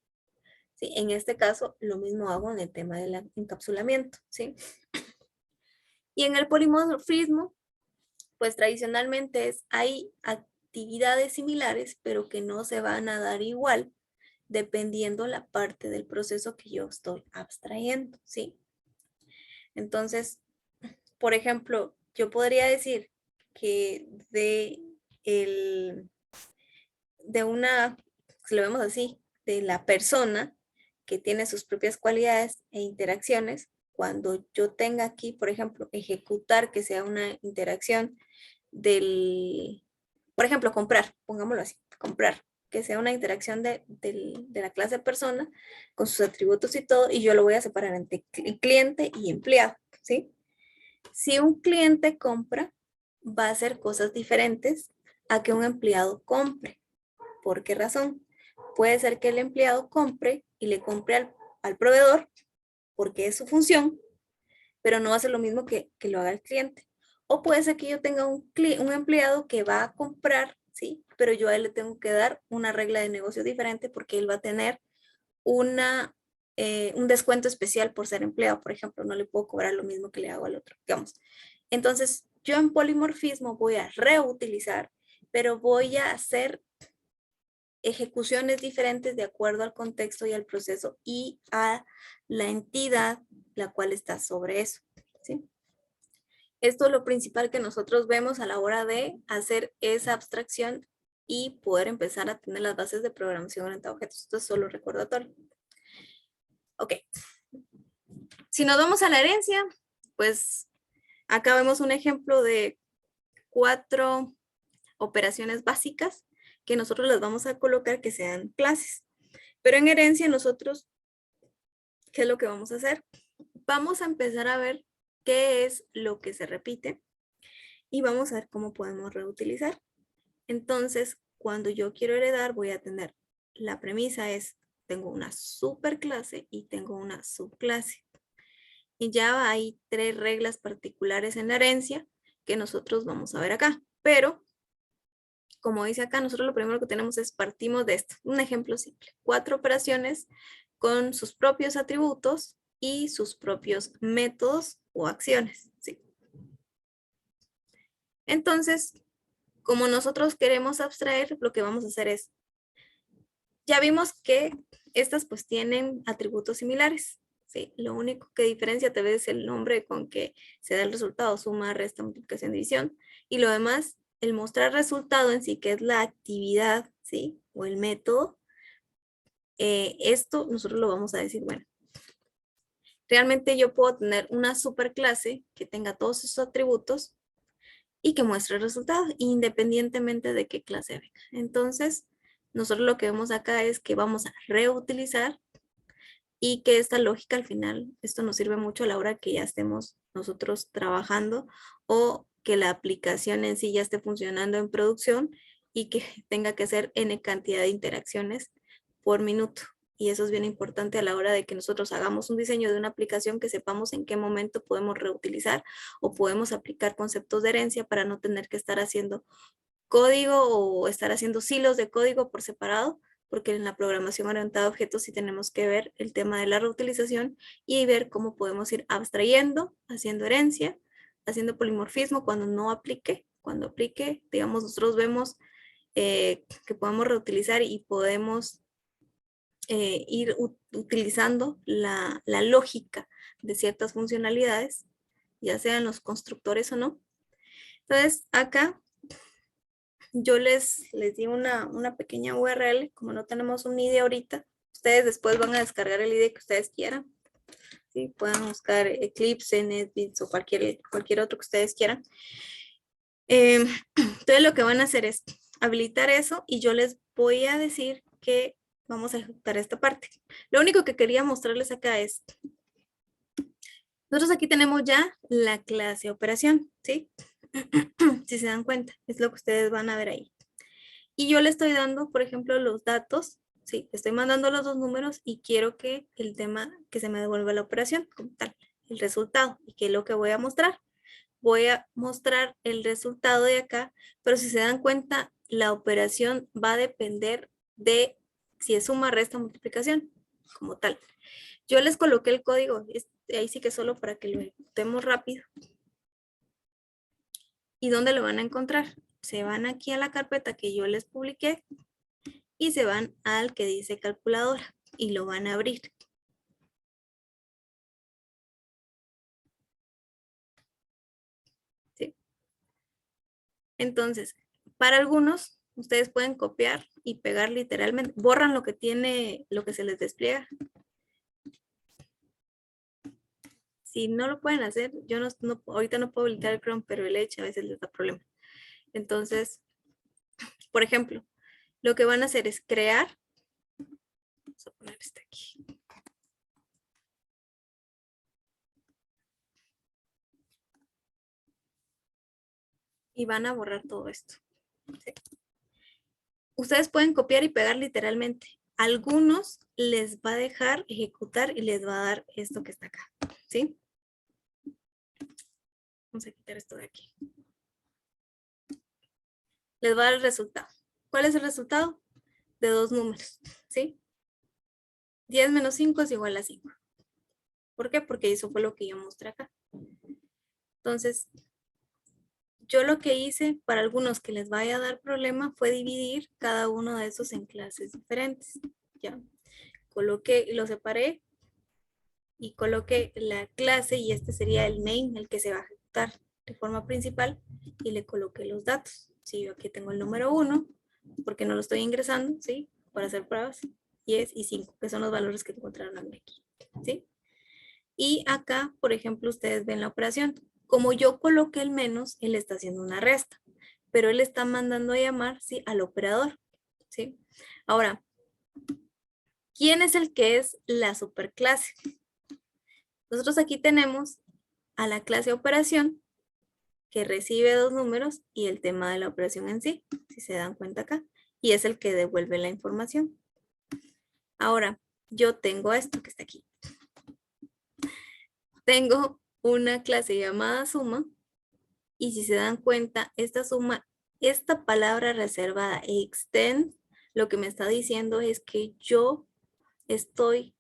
¿Sí? En este caso, lo mismo hago en el tema del encapsulamiento. ¿Sí? Y en el polimorfismo, pues tradicionalmente hay actividades similares, pero que no se van a dar igual dependiendo la parte del proceso que yo estoy abstrayendo. ¿Sí? Entonces, por ejemplo, yo podría decir que de una, si lo vemos así, de la persona que tiene sus propias cualidades e interacciones, cuando yo tenga aquí, por ejemplo, ejecutar que sea una interacción por ejemplo, comprar, pongámoslo así, comprar, que sea una interacción de la clase persona con sus atributos y todo, y yo lo voy a separar entre cliente y empleado, ¿sí? Si un cliente compra, va a hacer cosas diferentes a que un empleado compre. ¿Por qué razón? Puede ser que el empleado compre y le compre al proveedor porque es su función, pero no hace lo mismo que lo haga el cliente. O puede ser que yo tenga un empleado que va a comprar, ¿sí? Pero yo a él le tengo que dar una regla de negocio diferente porque él va a tener un descuento especial por ser empleado, por ejemplo, no le puedo cobrar lo mismo que le hago al otro, digamos. Entonces, yo en polimorfismo voy a reutilizar, pero voy a hacer ejecuciones diferentes de acuerdo al contexto y al proceso y a la entidad la cual está sobre eso, ¿sí? Esto es lo principal que nosotros vemos a la hora de hacer esa abstracción y poder empezar a tener las bases de programación orientada a objetos. Esto es solo recordatorio. Ok. Si nos vamos a la herencia, pues acá vemos un ejemplo de 4 operaciones básicas que nosotros las vamos a colocar que sean clases. Pero en herencia nosotros, ¿qué es lo que vamos a hacer? Vamos a empezar a ver qué es lo que se repite y vamos a ver cómo podemos reutilizar. Entonces, cuando yo quiero heredar, voy a tener, la premisa es, tengo una superclase y tengo una subclase. Y ya hay 3 reglas particulares en la herencia que nosotros vamos a ver acá. Pero, como dice acá, nosotros lo primero que tenemos es partimos de esto. Un ejemplo simple. 4 operaciones con sus propios atributos y sus propios métodos o acciones. ¿Sí? Entonces, como nosotros queremos abstraer, lo que vamos a hacer es, ya vimos que estas pues tienen atributos similares. ¿Sí? Lo único que diferencia tal vez es el nombre con que se da el resultado, suma, resta, multiplicación, división. Y lo demás, el mostrar resultado en sí, que es la actividad, ¿sí? O el método, esto nosotros lo vamos a decir, bueno, realmente yo puedo tener una superclase que tenga todos esos atributos y que muestre el resultado, independientemente de qué clase venga. Entonces, nosotros lo que vemos acá es que vamos a reutilizar y que esta lógica al final, esto nos sirve mucho a la hora que ya estemos nosotros trabajando o que la aplicación en sí ya esté funcionando en producción y que tenga que hacer N cantidad de interacciones por minuto. Y eso es bien importante a la hora de que nosotros hagamos un diseño de una aplicación que sepamos en qué momento podemos reutilizar o podemos aplicar conceptos de herencia para no tener que estar haciendo código o estar haciendo silos de código por separado, porque en la programación orientada a objetos sí tenemos que ver el tema de la reutilización y ver cómo podemos ir abstrayendo, haciendo herencia, haciendo polimorfismo cuando no aplique. Cuando aplique, digamos, nosotros vemos que podemos reutilizar y podemos ir utilizando la lógica de ciertas funcionalidades, ya sean los constructores o no. Entonces, acá yo les di una pequeña URL, como no tenemos un IDE ahorita, ustedes después van a descargar el IDE que ustedes quieran. ¿Sí? Pueden buscar Eclipse, NetBeans o cualquier otro que ustedes quieran. Entonces lo que van a hacer es habilitar eso y yo les voy a decir que vamos a ejecutar esta parte. Lo único que quería mostrarles acá es, nosotros aquí tenemos ya la clase operación, ¿sí? Si se dan cuenta, es lo que ustedes van a ver ahí. Y yo le estoy dando, por ejemplo, los datos, ¿sí? Estoy mandando los 2 números y quiero que el tema, que se me devuelva la operación como tal, el resultado. ¿Y qué es lo que voy a mostrar? Voy a mostrar el resultado de acá, pero si se dan cuenta, la operación va a depender de si es suma, resta, multiplicación, como tal. Yo les coloqué el código, ahí sí que solo para que lo ejecutemos rápido. ¿Y dónde lo van a encontrar? Se van aquí a la carpeta que yo les publiqué y se van al que dice calculadora y lo van a abrir. ¿Sí? Entonces, para algunos, ustedes pueden copiar y pegar literalmente, borran lo que tiene, lo que se les despliega. Si no lo pueden hacer, yo ahorita no puedo habilitar el Chrome, pero el Edge a veces les da problema. Entonces, por ejemplo, lo que van a hacer es crear. Vamos a poner este aquí. Y van a borrar todo esto. ¿Sí? Ustedes pueden copiar y pegar literalmente. Algunos les va a dejar ejecutar y les va a dar esto que está acá. ¿Sí? Vamos a quitar esto de aquí. Les va a dar el resultado. ¿Cuál es el resultado? De dos números. ¿Sí? 10 menos 5 es igual a 5. ¿Por qué? Porque eso fue lo que yo mostré acá. Entonces, yo lo que hice para algunos que les vaya a dar problema fue dividir cada uno de esos en clases diferentes. Ya, coloqué, lo separé y coloqué la clase y este sería el main, el que se va a ejecutar de forma principal y le coloqué los datos. Sí, yo aquí tengo el número 1 porque no lo estoy ingresando, ¿sí? Para hacer pruebas. 10 y 5, que son los valores que encontraron aquí, ¿sí? Y acá, por ejemplo, ustedes ven la operación. Como yo coloqué el menos, él está haciendo una resta, pero él está mandando a llamar, ¿sí? Al operador, ¿sí? Ahora, ¿quién es el que es la superclase? Nosotros aquí tenemos a la clase operación, que recibe dos números y el tema de la operación en sí, si se dan cuenta acá, y es el que devuelve la información. Ahora, yo tengo esto que está aquí. Tengo una clase llamada suma, y si se dan cuenta, esta suma, esta palabra reservada extend, lo que me está diciendo es que yo estoy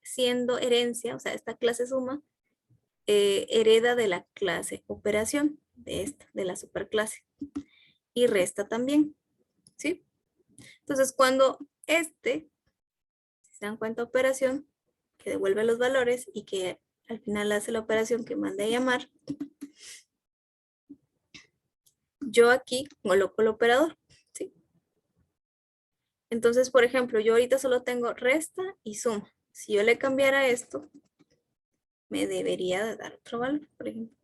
siendo herencia, o sea, esta clase suma, hereda de la clase operación, de esta, de la superclase, y resta también, ¿sí? Entonces, cuando si se dan cuenta, operación, que devuelve los valores y que al final hace la operación que manda a llamar, yo aquí coloco el operador, ¿sí? Entonces, por ejemplo, yo ahorita solo tengo resta y suma. Si yo le cambiara esto, me debería de dar otro valor, por ejemplo.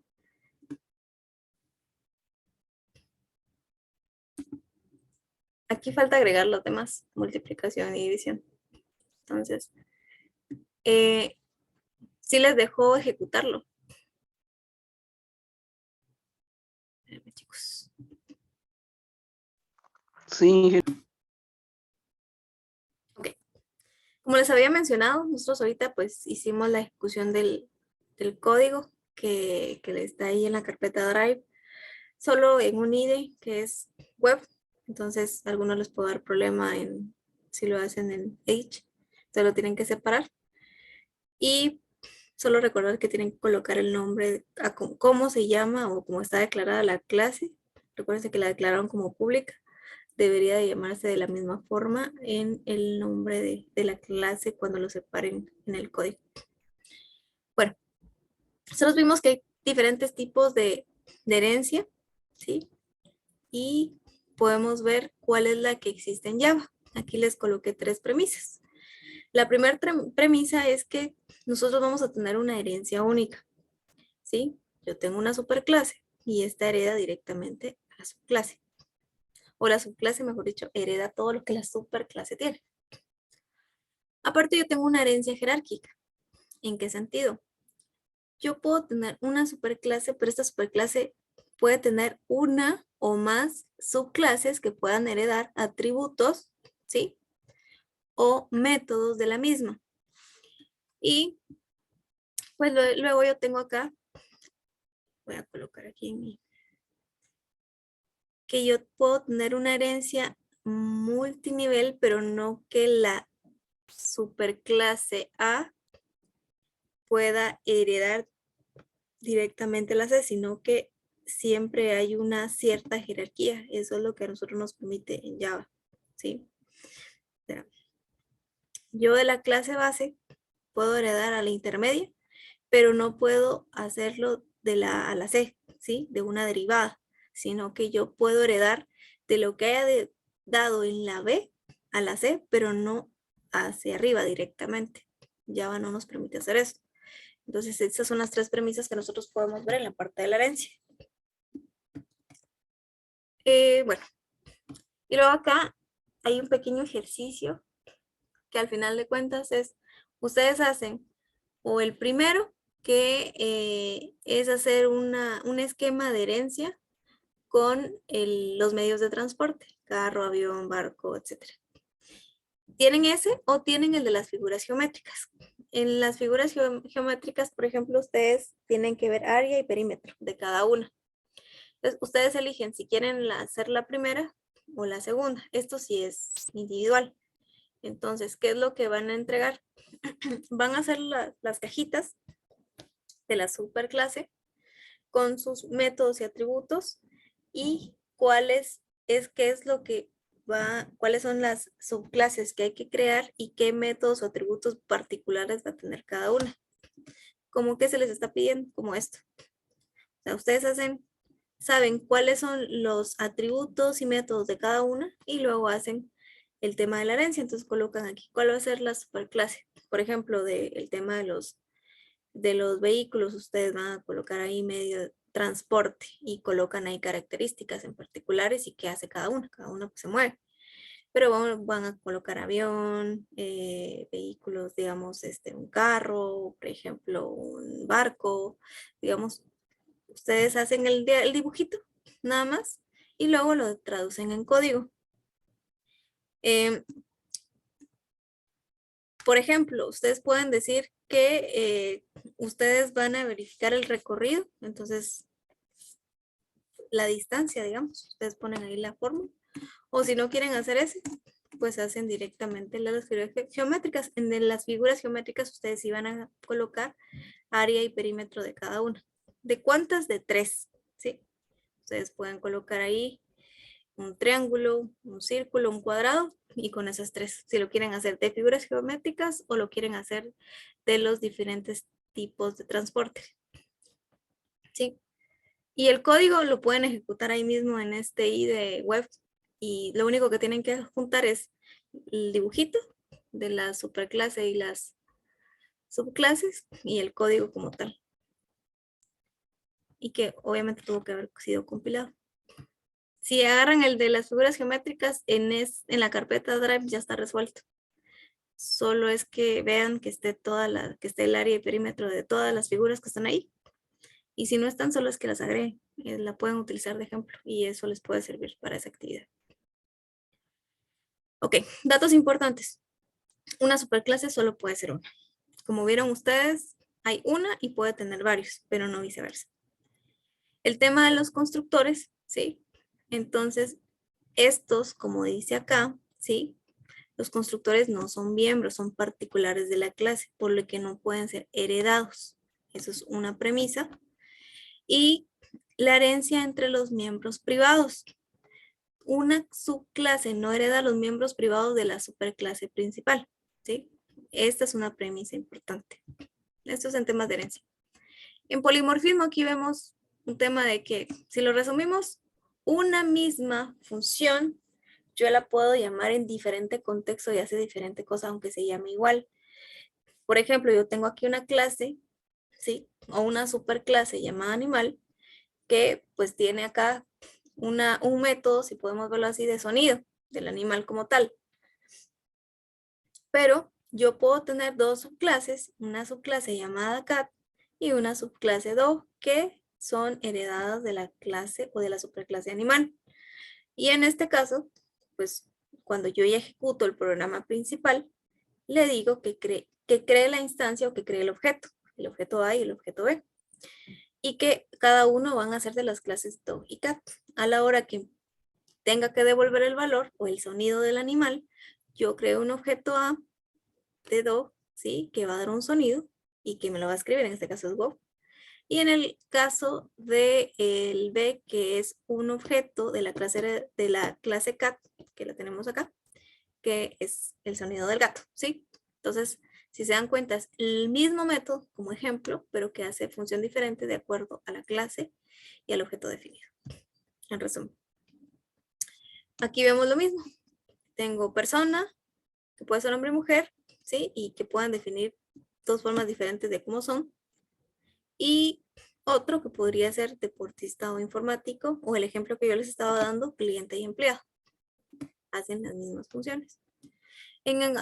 Aquí falta agregar los demás, multiplicación y división. Entonces, sí les dejo ejecutarlo. Espérenme, chicos. Sí, Ok. Como les había mencionado, nosotros ahorita pues hicimos la ejecución del código que está ahí en la carpeta Drive, solo en un IDE que es web. Entonces, a algunos les puede dar problema si lo hacen en Edge. Entonces lo tienen que separar. Y solo recordar que tienen que colocar el nombre, cómo se llama o cómo está declarada la clase. Recuerden que la declararon como pública. Debería de llamarse de la misma forma en el nombre de la clase cuando lo separen en el código. Bueno, nosotros vimos que hay diferentes tipos de herencia, ¿sí? Y podemos ver cuál es la que existe en Java. Aquí les coloqué 3 premisas. La primera premisa es que nosotros vamos a tener una herencia única, ¿sí? Yo tengo una superclase y esta hereda directamente a la subclase. O la subclase, mejor dicho, hereda todo lo que la superclase tiene. Aparte, yo tengo una herencia jerárquica. ¿En qué sentido? Yo puedo tener una superclase, pero esta superclase puede tener una o más subclases que puedan heredar atributos, ¿sí? O métodos de la misma. Y pues luego yo tengo acá, voy a colocar aquí en mi, que yo puedo tener una herencia multinivel, pero no que la superclase A pueda heredar directamente la C, sino que siempre hay una cierta jerarquía. Eso es lo que a nosotros nos permite en Java, ¿sí? Yo de la clase base puedo heredar a la intermedia, pero no puedo hacerlo de la A a la C, ¿sí? De una derivada, sino que yo puedo heredar de lo que haya dado en la B a la C, pero no hacia arriba directamente. Java no nos permite hacer eso. Entonces, estas son las tres premisas que nosotros podemos ver en la parte de la herencia. Bueno, y luego acá hay un pequeño ejercicio que al final de cuentas es, ustedes hacen o el primero, que es hacer un esquema de herencia con los medios de transporte, carro, avión, barco, etc. ¿Tienen ese o tienen el de las figuras geométricas? En las figuras geométricas, por ejemplo, ustedes tienen que ver área y perímetro de cada una. Entonces, ustedes eligen si quieren hacer la primera o la segunda. Esto sí es individual. Entonces, ¿qué es lo que van a entregar? Van a hacer las cajitas de la superclase con sus métodos y atributos y qué es lo que cuáles son las subclases que hay que crear y qué métodos o atributos particulares va a tener cada una. ¿Cómo que se les está pidiendo? Como esto. O sea, ustedes saben cuáles son los atributos y métodos de cada una y luego hacen el tema de la herencia. Entonces colocan aquí cuál va a ser la superclase. Por ejemplo, del tema de los vehículos, ustedes van a colocar ahí medio de transporte y colocan ahí características en particulares y qué hace cada uno pues se mueve. Pero van a colocar avión, vehículos, digamos, un carro, por ejemplo, un barco, digamos, ustedes hacen el dibujito, nada más, y luego lo traducen en código. Por ejemplo, ustedes pueden decir que ustedes van a verificar el recorrido, entonces la distancia, digamos, ustedes ponen ahí la fórmula. O si no quieren hacer eso, pues hacen directamente las figuras geométricas. En las figuras geométricas ustedes sí van a colocar área y perímetro de cada una. ¿De cuántas? De 3, ¿sí? Ustedes pueden colocar ahí un triángulo, un círculo, un cuadrado y con esas 3. Si lo quieren hacer de figuras geométricas o lo quieren hacer de los diferentes tipos de transporte. ¿Sí? Y el código lo pueden ejecutar ahí mismo en este IDE web y lo único que tienen que juntar es el dibujito de la superclase y las subclases y el código como tal. Y que obviamente tuvo que haber sido compilado. Si agarran el de las figuras geométricas, en la carpeta Drive ya está resuelto. Solo es que vean que esté que esté el área y perímetro de todas las figuras que están ahí. Y si no están, solo es que las agreguen. La pueden utilizar de ejemplo y eso les puede servir para esa actividad. Ok, datos importantes. Una superclase solo puede ser una. Como vieron ustedes, hay una y puede tener varios, pero no viceversa. El tema de los constructores, ¿sí? Entonces, estos, como dice acá, ¿sí? Los constructores no son miembros, son particulares de la clase, por lo que no pueden ser heredados. Eso es una premisa. Y la herencia entre los miembros privados. Una subclase no hereda a los miembros privados de la superclase principal, ¿sí? Esta es una premisa importante. Esto es en temas de herencia. En polimorfismo aquí vemos un tema de que, si lo resumimos, una misma función yo la puedo llamar en diferente contexto y hace diferente cosa aunque se llame igual. Por ejemplo, yo tengo aquí una clase, ¿sí? O una superclase llamada animal que pues tiene acá un método, si podemos verlo así, de sonido del animal como tal. Pero yo puedo tener dos subclases, una subclase llamada cat y una subclase dog que son heredadas de la clase o de la superclase animal. Y en este caso, pues cuando yo ya ejecuto el programa principal, le digo que cree la instancia o que cree el objeto A y el objeto B. Y que cada uno van a ser de las clases dog y cat. A la hora que tenga que devolver el valor o el sonido del animal, yo creo un objeto A de dog, ¿sí? Que va a dar un sonido y que me lo va a escribir, en este caso es go. Y en el caso del B, que es un objeto de la clase cat, que la tenemos acá, que es el sonido del gato, ¿sí? Entonces, si se dan cuenta, es el mismo método como ejemplo, pero que hace función diferente de acuerdo a la clase y al objeto definido. En resumen. Aquí vemos lo mismo. Tengo persona, que puede ser hombre y mujer, ¿sí? Y que puedan definir dos formas diferentes de cómo son. Y otro que podría ser deportista o informático, o el ejemplo que yo les estaba dando, cliente y empleado. Hacen las mismas funciones. En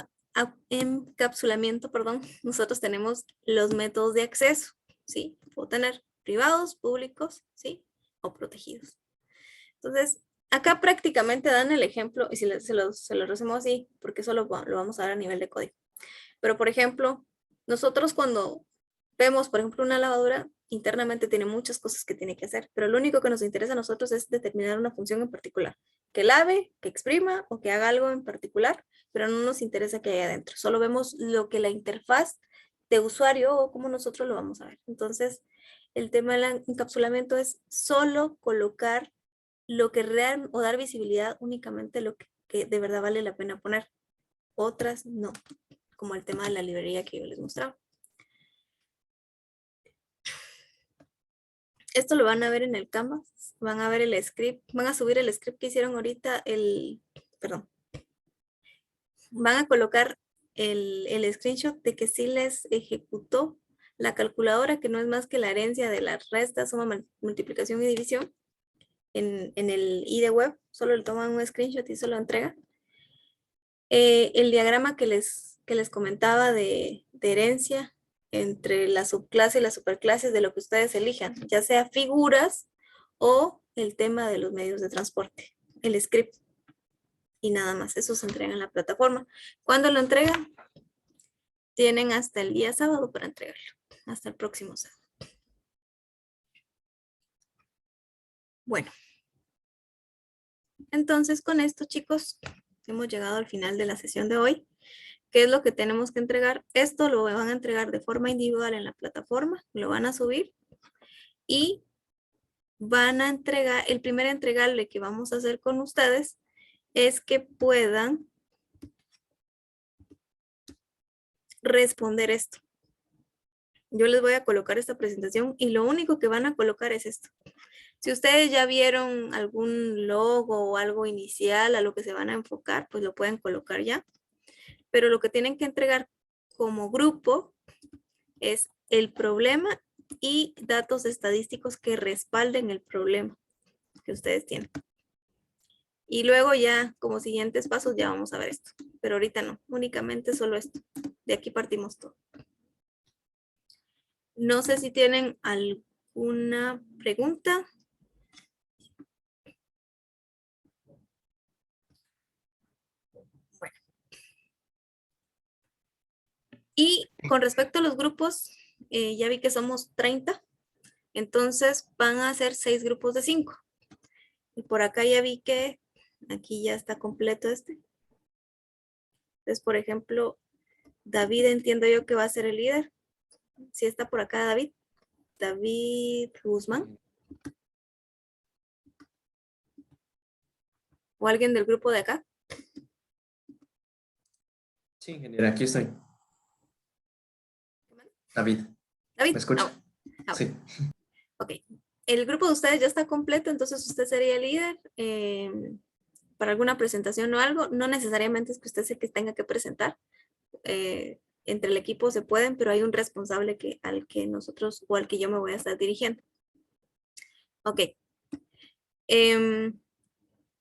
encapsulamiento, perdón, nosotros tenemos los métodos de acceso, ¿sí? Puedo tener privados, públicos, ¿sí? O protegidos. Entonces, acá prácticamente dan el ejemplo, y si se lo resumo así, porque eso lo vamos a ver a nivel de código. Pero, por ejemplo, nosotros cuando vemos, por ejemplo, una lavadora, internamente tiene muchas cosas que tiene que hacer, pero lo único que nos interesa a nosotros es determinar una función en particular, que lave, que exprima o que haga algo en particular, pero no nos interesa que haya adentro, solo vemos lo que la interfaz de usuario o cómo nosotros lo vamos a ver. Entonces, el tema del encapsulamiento es solo colocar lo que real o dar visibilidad únicamente lo que de verdad vale la pena poner. Otras no, como el tema de la librería que yo les mostraba. Esto lo van a ver en el Canvas, van a ver el script, van a subir el script que hicieron ahorita, perdón, van a colocar el screenshot de que sí les ejecutó la calculadora, que no es más que la herencia de la resta, suma, multiplicación y división en el IDE web, solo le toman un screenshot y se lo entrega. El diagrama que les comentaba de herencia entre la subclase y las superclases de lo que ustedes elijan, ya sea figuras o el tema de los medios de transporte, el script y nada más. Eso se entrega en la plataforma. ¿Cuándo lo entregan? Tienen hasta el día sábado para entregarlo, hasta el próximo sábado. Bueno, entonces con esto, chicos, hemos llegado al final de la sesión de hoy. ¿Qué es lo que tenemos que entregar? Esto lo van a entregar de forma individual en la plataforma, lo van a subir y van a entregar, el primer entregable que vamos a hacer con ustedes es que puedan responder esto. Yo les voy a colocar esta presentación y lo único que van a colocar es esto. Si ustedes ya vieron algún logo o algo inicial a lo que se van a enfocar, pues lo pueden colocar ya. Pero lo que tienen que entregar como grupo es el problema y datos estadísticos que respalden el problema que ustedes tienen. Y luego ya como siguientes pasos ya vamos a ver esto. Pero ahorita no, únicamente solo esto. De aquí partimos todo. No sé si tienen alguna pregunta. Bueno. Y con respecto a los grupos, ya vi que somos 30. Entonces van a ser 6 grupos de 5. Y por acá ya vi que aquí ya está completo este. Entonces, por ejemplo, David entiendo yo que va a ser el líder. Si está por acá David. David Guzmán. ¿O alguien del grupo de acá? Sí, ingeniera, aquí estoy. David. David. ¿Me escucha? Ah, sí. Ok. El grupo de ustedes ya está completo, entonces usted sería el líder para alguna presentación o algo. No necesariamente es que usted sea el que tenga que presentar. Entre el equipo se pueden, pero hay un responsable al que nosotros o al que yo me voy a estar dirigiendo. Ok.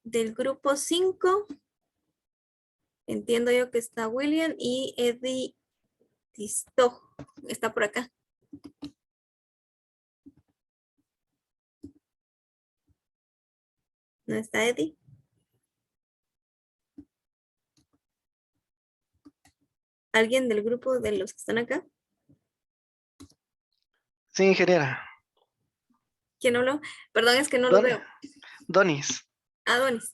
Del grupo 5, entiendo yo que está William y Eddie Tisto. Está por acá. ¿No está Eddie? ¿Alguien del grupo de los que están acá? Sí, ingeniera. ¿Quién habló? Perdón, es que no los veo. Donis. Donis.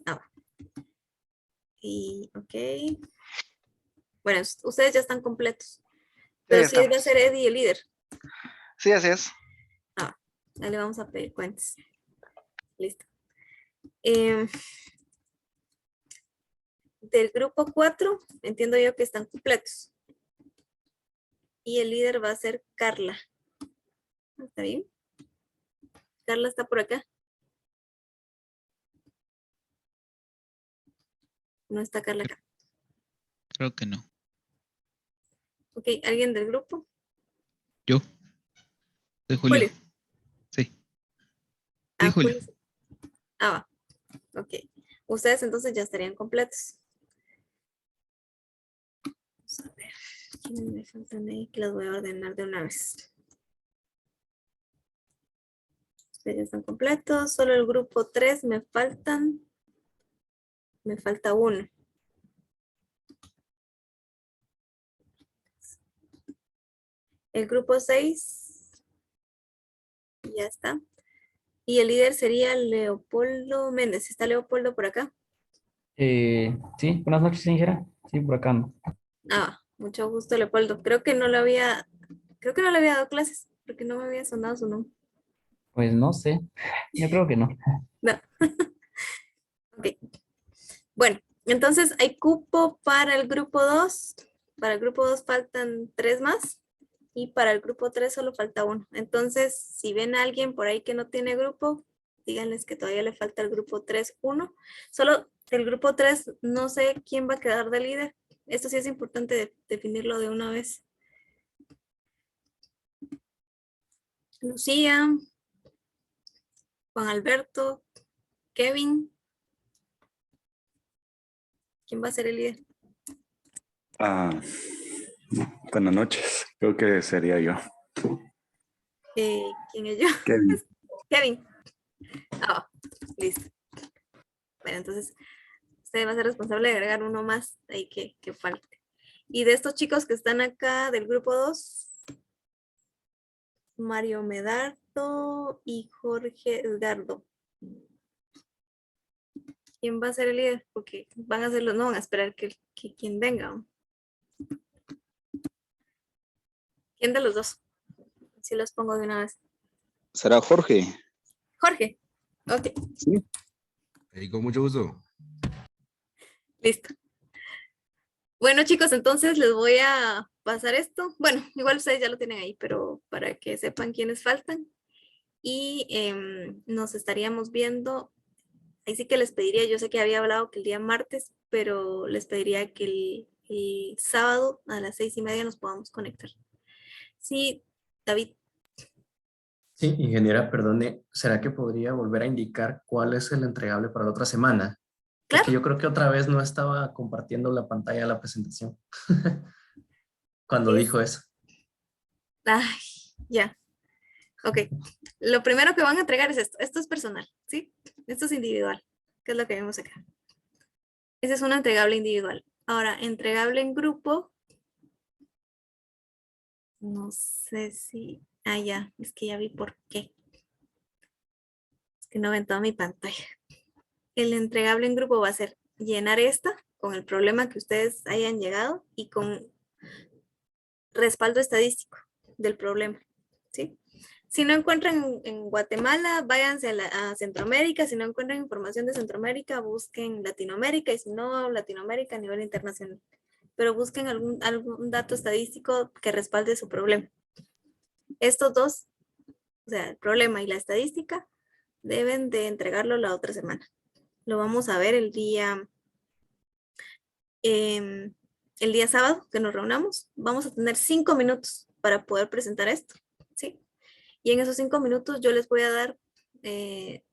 Y, ok. Bueno, ustedes ya están completos. Sí, Pero sí va a estamos. ser Eddie el líder. Sí, así es. Ahí le vamos a pedir cuentas. Listo. Del grupo 4, entiendo yo que están completos. Y el líder va a ser Carla. ¿Está bien? Carla está por acá. No está Carla acá. Creo que no. Ok, ¿alguien del grupo? Yo. Soy Julio. Julio. Sí. Sí, Ah, Julio. Julio. Ah, va. Ok. Ustedes entonces ya estarían completos. Vamos a ver. ¿Quiénes me faltan ahí? Que los voy a ordenar de una vez. Ustedes ya están completos. Solo el grupo 3 me faltan. Me falta uno. El grupo 6 ya está. Y el líder sería Leopoldo Méndez. ¿Está Leopoldo por acá? Sí, buenas noches, ingeniera. Sí, por acá ando. Ah, mucho gusto, Leopoldo. Creo que no le había dado clases porque no me había sonado su nombre. Pues no sé, yo creo que no. No. Ok. Bueno, entonces hay cupo para el grupo 2. Para el grupo 2 faltan 3 más. Y para el grupo 3 solo falta uno. Entonces, si ven a alguien por ahí que no tiene grupo, díganles que todavía le falta el grupo 3, 1. Solo el grupo 3, no sé quién va a quedar de líder. Esto sí es importante definirlo de una vez. Lucía, Juan Alberto, Kevin. ¿Quién va a ser el líder? Ah, buenas noches, creo que sería yo. ¿Quién es yo? Kevin. Kevin. Ah, listo. Bueno, entonces usted va a ser responsable de agregar uno más ahí que falte. Y de estos chicos que están acá del grupo 2, Mario Medardo y Jorge Edgardo. ¿Quién va a ser el líder? Porque van a hacerlo, no van a esperar que quien venga. ¿No? ¿Quién de los dos? Si los pongo de una vez. ¿Será Jorge? Jorge. Ok, Sí. Y con mucho gusto. listo. Bueno, chicos, entonces les voy a pasar esto. Bueno, igual ustedes ya lo tienen ahí, pero para que sepan quiénes faltan. Y nos estaríamos viendo. Ahí sí que les pediría, yo sé que había hablado que el día martes, pero les pediría que el sábado a las 6:30 nos podamos conectar. Sí, David. Sí, ingeniera, perdone, ¿será que podría volver a indicar cuál es el entregable para la otra semana? Porque Claro. yo creo que otra vez no estaba compartiendo la pantalla de la presentación cuando dijo eso. Ay, ya. Ok. Lo primero que van a entregar es esto. Esto es personal, ¿sí? Esto es individual, que es lo que vemos acá. Ese es un entregable individual. Ahora, entregable en grupo. No sé si... Ah, ya. Es que ya vi por qué. Es que no ven toda mi pantalla. El entregable en grupo va a ser llenar esta con el problema que ustedes hayan llegado y con respaldo estadístico del problema, ¿sí? Si no encuentran en Guatemala, váyanse a Centroamérica. Si no encuentran información de Centroamérica, busquen Latinoamérica. Y si no, Latinoamérica a nivel internacional. Pero busquen algún dato estadístico que respalde su problema. Estos dos, o sea, el problema y la estadística, deben de entregarlo la otra semana. Lo vamos a ver el día sábado que nos reunamos. Vamos a tener 5 minutos para poder presentar esto, ¿sí? Y en esos 5 minutos yo les voy a dar,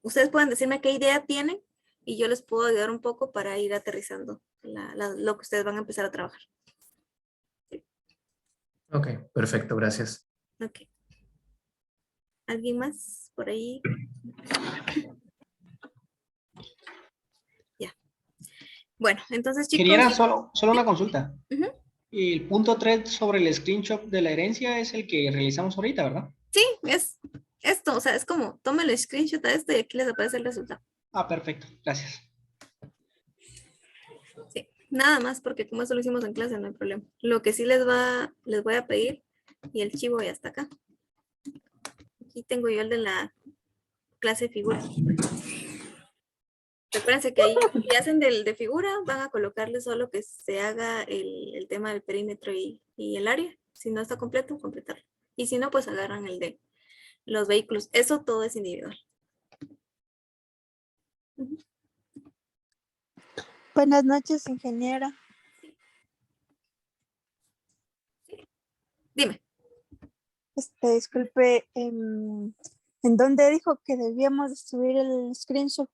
ustedes pueden decirme qué idea tienen y yo les puedo ayudar un poco para ir aterrizando lo que ustedes van a empezar a trabajar. ¿Sí? Ok, perfecto, gracias. Ok. ¿Alguien más por ahí? Ya. Bueno, entonces chicos. Ingeniera, solo una consulta. Uh-huh. El punto 3 sobre el screenshot de la herencia es el que realizamos ahorita, ¿verdad? Sí, es esto, o sea, es como, tomen el screenshot a esto y aquí les aparece el resultado. Ah, perfecto, gracias. Sí, nada más porque como eso lo hicimos en clase, no hay problema. Lo que sí les voy a pedir, y el chivo ya está acá. Aquí tengo yo el de la clase figura. Recuérdense que ahí, si hacen de figura, van a colocarle solo que se haga el tema del perímetro y el área. Si no está completo, completarlo. Y si no, pues agarran el de los vehículos. Eso todo es individual. Buenas noches, ingeniera. Dime. Disculpe, ¿en dónde dijo que debíamos de subir el screenshot?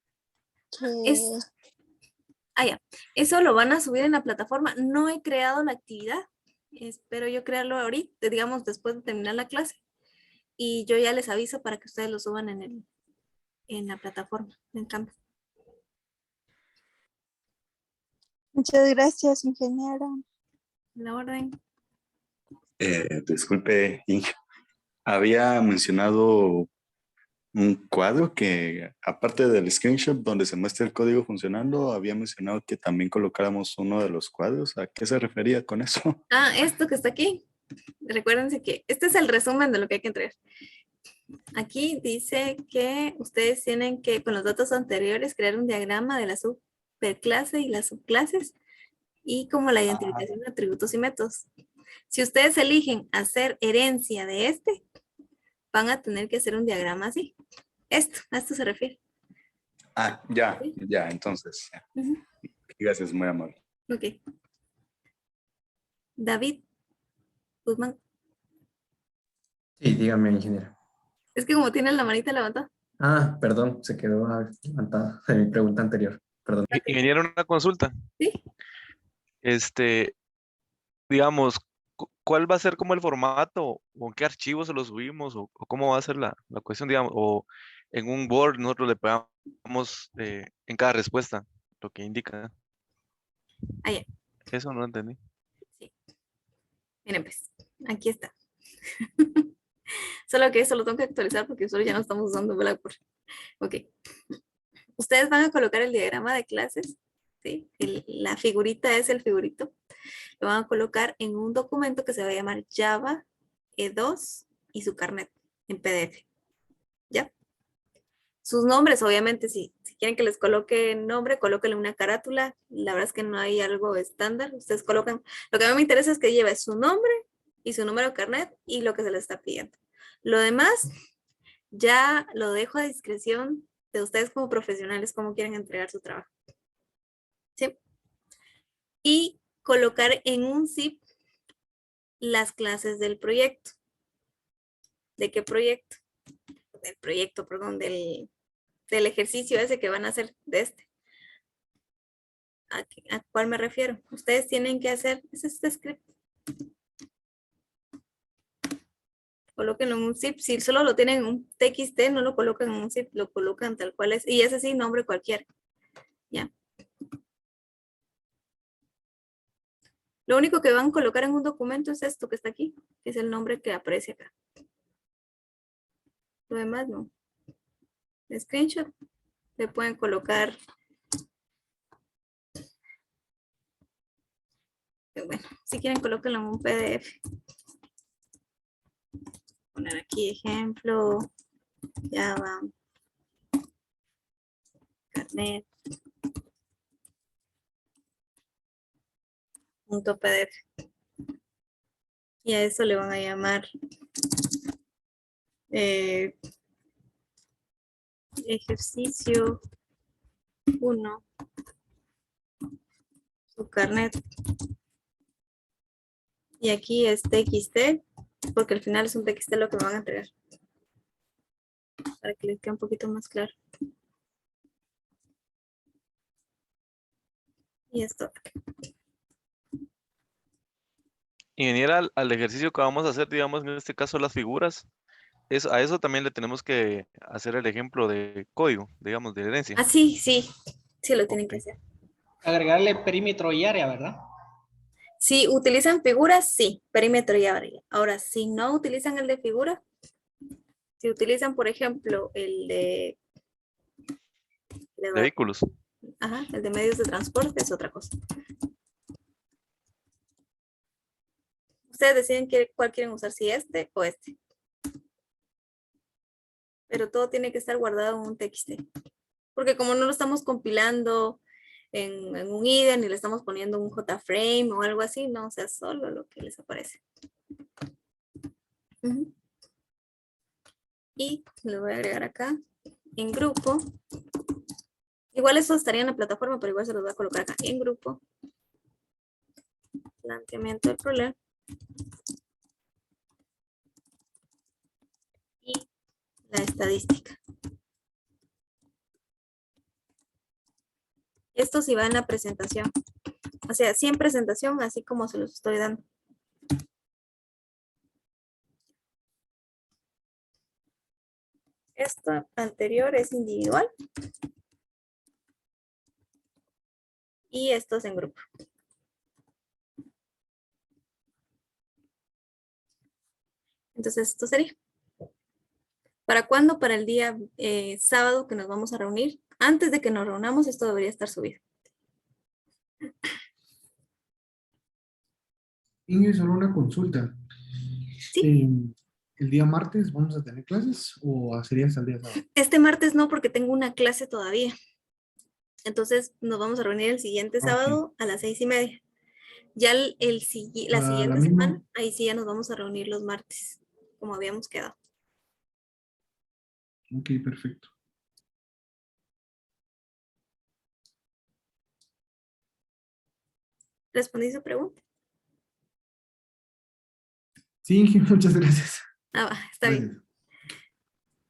Ya. Eso lo van a subir en la plataforma. No he creado la actividad. Espero yo crearlo ahorita, digamos, después de terminar la clase. Y yo ya les aviso para que ustedes lo suban en la plataforma, en Canvas. Muchas gracias, ingeniera. La orden. Disculpe, Inge. Había mencionado un cuadro que, aparte del screenshot donde se muestra el código funcionando, había mencionado que también colocáramos uno de los cuadros. ¿A qué se refería con eso? Esto que está aquí. Recuérdense que este es el resumen de lo que hay que entregar. Aquí dice que ustedes tienen que, con los datos anteriores, crear un diagrama de la superclase y las subclases y como la identificación de atributos y métodos. Si ustedes eligen hacer herencia de este, van a tener que hacer un diagrama así. A esto se refiere. Ya, entonces. Gracias, muy amable. Ok. David Guzmán. Sí, dígame, ingeniero. Es que como tiene la manita levantada. Perdón, se quedó levantada de mi pregunta anterior. Perdón. Ingeniero, una consulta. Sí. Digamos, ¿cuál va a ser como el formato? ¿O en qué archivo se lo subimos? ¿O cómo va a ser la cuestión, digamos? ¿O en un Word nosotros le pegamos en cada respuesta lo que indica? Ya. Eso no entendí. Sí. Miren pues, aquí está. Solo que eso lo tengo que actualizar porque solo ya no estamos usando Blackboard. Ok. Ustedes van a colocar el diagrama de clases, ¿sí? La figurita es el figurito. Lo van a colocar en un documento que se va a llamar Java E2 y su carnet en PDF. ¿Ya? Sus nombres, obviamente, si quieren que les coloque nombre, colóquenle una carátula. La verdad es que no hay algo estándar. Ustedes colocan, lo que a mí me interesa es que lleve su nombre y su número de carnet y lo que se les está pidiendo. Lo demás, ya lo dejo a discreción de ustedes como profesionales, cómo quieren entregar su trabajo. ¿Sí? Y colocar en un zip las clases del proyecto. ¿De qué proyecto? Del proyecto, perdón, del ejercicio ese que van a hacer de este. ¿A cuál me refiero? Ustedes tienen que hacer, es este script. Colóquenlo en un zip. Si solo lo tienen en un TXT, no lo colocan en un zip, lo colocan tal cual es. Y ese sí, nombre cualquiera. ¿Ya? Lo único que van a colocar en un documento es esto que está aquí, que es el nombre que aparece acá. Lo demás no. El screenshot le pueden colocar. Bueno, si quieren colóquenlo en un PDF. Poner aquí ejemplo, Java, carnet, .pdf. Y a eso le van a llamar ejercicio 1, su carnet. Y aquí es TXT, porque al final es un TXT lo que me van a entregar. Para que les quede un poquito más claro. Y esto. Ingeniera, al ejercicio que vamos a hacer, digamos, en este caso las figuras, a eso también le tenemos que hacer el ejemplo de código, digamos, de herencia. Sí, sí lo tienen que hacer. Agregarle perímetro y área, ¿verdad? Si utilizan figuras, sí, perímetro y área. Ahora, si no utilizan el de figura, si utilizan, por ejemplo, el de Vehículos. Ajá, el de medios de transporte es otra cosa. Ustedes deciden cuál quieren usar, si este o este. Pero todo tiene que estar guardado en un TXT. Porque como no lo estamos compilando en un IDE, ni le estamos poniendo un JFrame o algo así, no, o sea, solo lo que les aparece. Y lo voy a agregar acá, en grupo. Igual eso estaría en la plataforma, pero igual se los voy a colocar acá en grupo. Planteamiento del problema. Y la estadística. Esto sí va en la presentación. O sea, sí en presentación, así como se los estoy dando. Esto anterior es individual. Y esto es en grupo. Entonces, esto sería. ¿Para cuándo? Para el día sábado que nos vamos a reunir. Antes de que nos reunamos, esto debería estar subido. Ingrid, solo una consulta. Sí. ¿El día martes vamos a tener clases o sería hasta el día sábado? Este martes no, porque tengo una clase todavía. Entonces, nos vamos a reunir el siguiente sábado a las 6:30. Ya la siguiente semana, ahí sí ya nos vamos a reunir los martes, como habíamos quedado. Ok, perfecto. ¿Respondí su pregunta? Sí, muchas gracias. Está bien.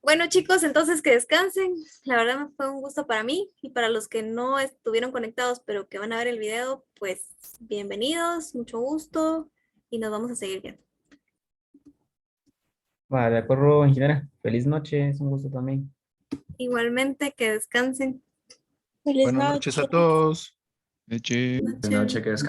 Bueno, chicos, entonces que descansen. La verdad fue un gusto para mí y para los que no estuvieron conectados, pero que van a ver el video, pues bienvenidos, mucho gusto y nos vamos a seguir viendo. Va, de acuerdo, ingeniera. Feliz noche, es un gusto también. Igualmente, que descansen. Feliz Buenas noches a todos. Leche. Buenas noches, que descansen.